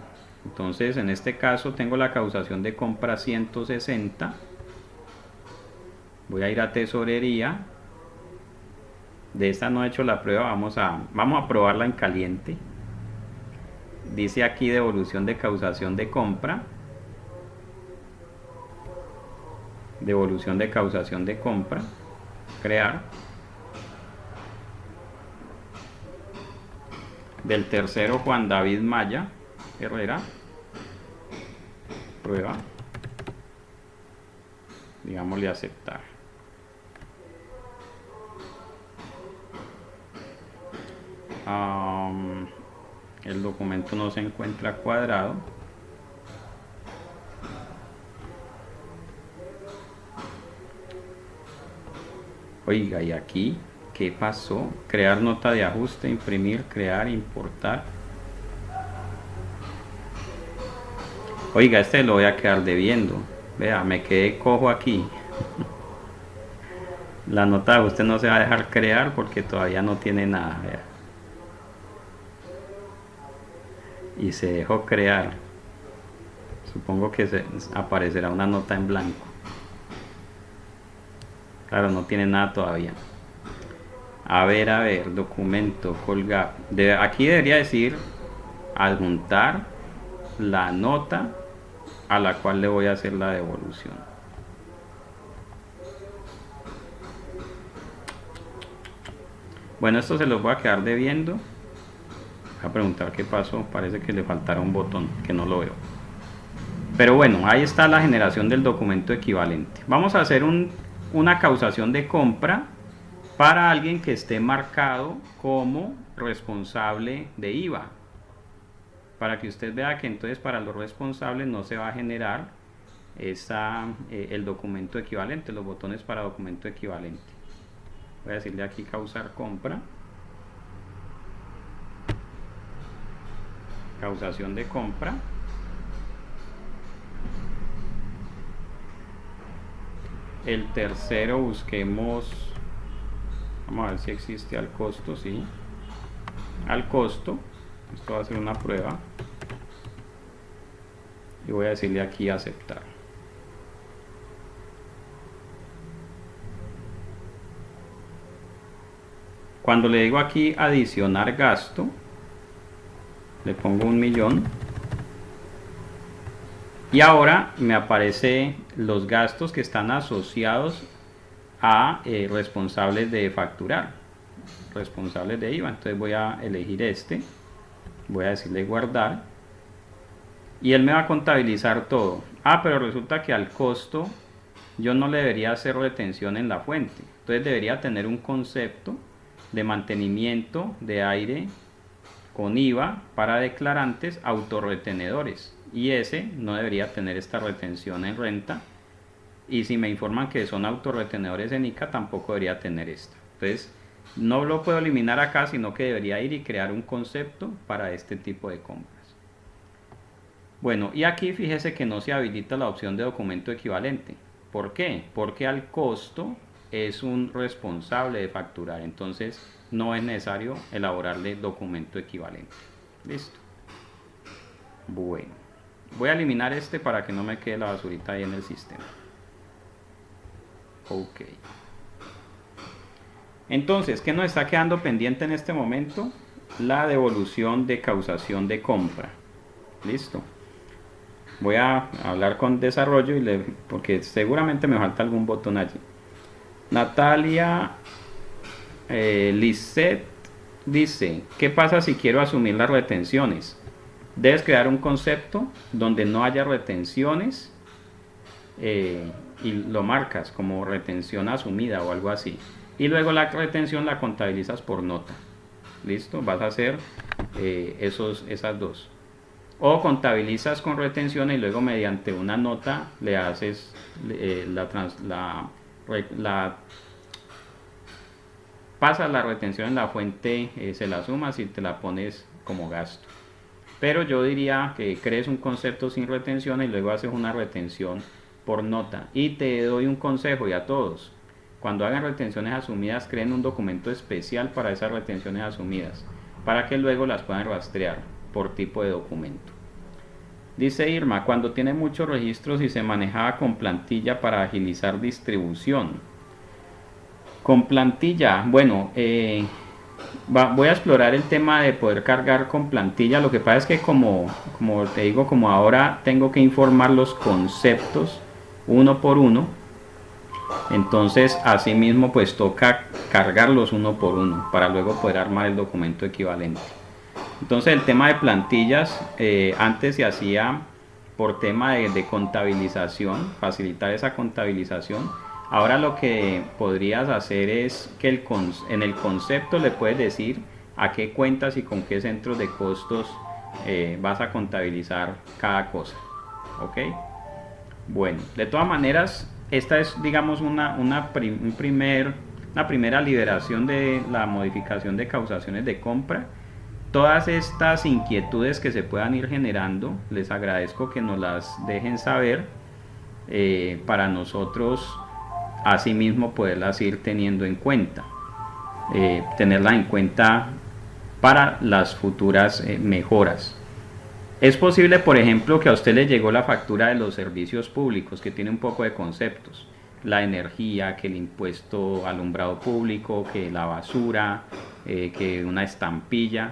Entonces en este caso tengo la causación de compra 160, voy a ir a tesorería. De esta no he hecho la prueba, vamos a probarla en caliente. Dice aquí devolución de causación de compra. Devolución de causación de compra. Crear. Del tercero Juan David Maya Herrera. Prueba. Digámosle aceptar. El documento no se encuentra cuadrado. Oiga, ¿y aquí qué pasó? Crear nota de ajuste, imprimir, crear, importar. Oiga, este lo voy a quedar debiendo. Vea, me quedé cojo aquí. La nota de ajuste no se va a dejar crear porque todavía no tiene nada. Vea. Y se dejó crear. Supongo que aparecerá una nota en blanco. Claro, no tiene nada todavía. A ver, documento, colgar. Aquí debería decir adjuntar la nota a la cual le voy a hacer la devolución. Bueno, esto se los voy a quedar debiendo. Voy a preguntar qué pasó. Parece que le faltará un botón que no lo veo. Pero bueno, ahí está la generación del documento equivalente. Vamos a hacer una causación de compra para alguien que esté marcado como responsable de IVA. Para que usted vea que entonces para los responsables no se va a generar el documento equivalente, los botones para documento equivalente. Voy a decirle aquí causar compra. Causación de compra. El tercero busquemos, vamos a ver si existe al costo, sí. Al costo, esto va a ser una prueba. Y voy a decirle aquí aceptar. Cuando le digo aquí adicionar gasto, le pongo 1.000.000 y ahora me aparecen los gastos que están asociados a responsables de facturar, responsables de IVA. Entonces voy a elegir voy a decirle guardar y él me va a contabilizar todo. Pero resulta que al costo yo no le debería hacer retención en la fuente, entonces debería tener un concepto de mantenimiento de aire con IVA para declarantes autorretenedores, y ese no debería tener esta retención en renta, y si me informan que son autorretenedores en ICA tampoco debería tener esta. Entonces no lo puedo eliminar acá, sino que debería ir y crear un concepto para este tipo de compras. Bueno, y aquí fíjese que no se habilita la opción de documento equivalente. ¿Por qué? Porque al costo es un responsable de facturar, entonces no es necesario elaborarle documento equivalente. Listo. Bueno, voy a eliminar este para que no me quede la basurita ahí en el sistema. Ok. Entonces, ¿qué nos está quedando pendiente en este momento? La devolución de causación de compra. Listo. Voy a hablar con desarrollo porque seguramente me falta algún botón allí. Natalia Lisset dice, ¿qué pasa si quiero asumir las retenciones? Debes crear un concepto donde no haya retenciones y lo marcas como retención asumida o algo así. Y luego la retención la contabilizas por nota. ¿Listo? Vas a hacer esas dos. O contabilizas con retención y luego mediante una nota le haces pasas la retención en la fuente, se la sumas y te la pones como gasto. Pero yo diría que crees un concepto sin retención y luego haces una retención por nota. Y te doy un consejo y a todos. Cuando hagan retenciones asumidas, creen un documento especial para esas retenciones asumidas, para que luego las puedan rastrear por tipo de documento. Dice Irma, cuando tiene muchos registros y se manejaba con plantilla para agilizar distribución. Con plantilla, bueno, voy a explorar el tema de poder cargar con plantilla. Lo que pasa es que como te digo, como ahora tengo que informar los conceptos uno por uno, entonces asimismo pues toca cargarlos uno por uno para luego poder armar el documento equivalente. Entonces el tema de plantillas antes se hacía por tema de contabilización, facilitar esa contabilización. Ahora lo que podrías hacer es que en el concepto le puedes decir a qué cuentas y con qué centros de costos vas a contabilizar cada cosa. ¿Ok? Bueno, de todas maneras, esta es, digamos, una primera liberación de la modificación de causaciones de compra. Todas estas inquietudes que se puedan ir generando, les agradezco que nos las dejen saber para nosotros asimismo poderlas ir teniendo en cuenta, tenerlas en cuenta para las futuras mejoras. Es posible, por ejemplo, que a usted le llegó la factura de los servicios públicos, que tiene un poco de conceptos, la energía, que el impuesto alumbrado público, que la basura, que una estampilla.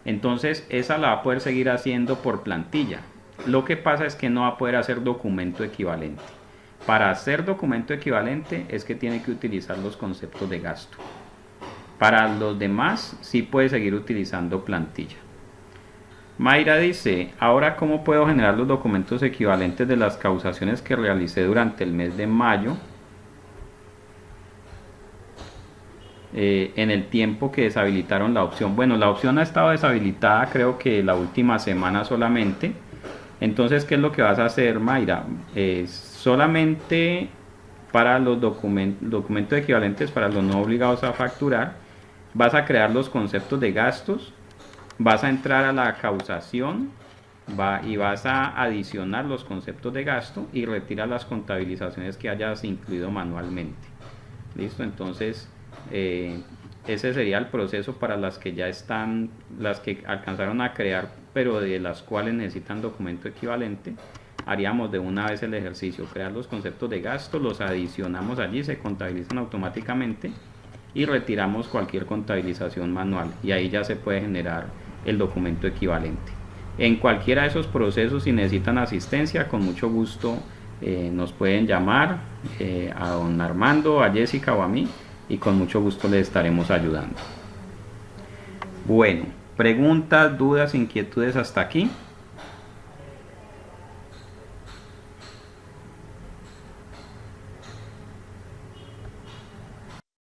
Entonces esa la va a poder seguir haciendo por plantilla. Lo que pasa es que no va a poder hacer documento equivalente. Para hacer documento equivalente es que tiene que utilizar los conceptos de gasto. Para los demás sí puede seguir utilizando plantilla. Mayra dice, ahora ¿cómo puedo generar los documentos equivalentes de las causaciones que realicé durante el mes de mayo? En el tiempo que deshabilitaron la opción. Bueno, la opción ha estado deshabilitada creo que la última semana solamente. Entonces, ¿qué es lo que vas a hacer, Mayra? Solamente para los documentos equivalentes para los no obligados a facturar, vas a crear los conceptos de gastos, vas a entrar a la causación y vas a adicionar los conceptos de gasto y retirar las contabilizaciones que hayas incluido manualmente. ¿Listo? Entonces, ese sería el proceso para las que ya están, las que alcanzaron a crear, pero de las cuales necesitan documento equivalente. Haríamos de una vez el ejercicio, crear los conceptos de gasto, los adicionamos allí, se contabilizan automáticamente y retiramos cualquier contabilización manual y ahí ya se puede generar el documento equivalente. En cualquiera de esos procesos, si necesitan asistencia, con mucho gusto nos pueden llamar a don Armando, a Jessica o a mí, y con mucho gusto les estaremos ayudando. Bueno, preguntas, dudas, inquietudes hasta aquí.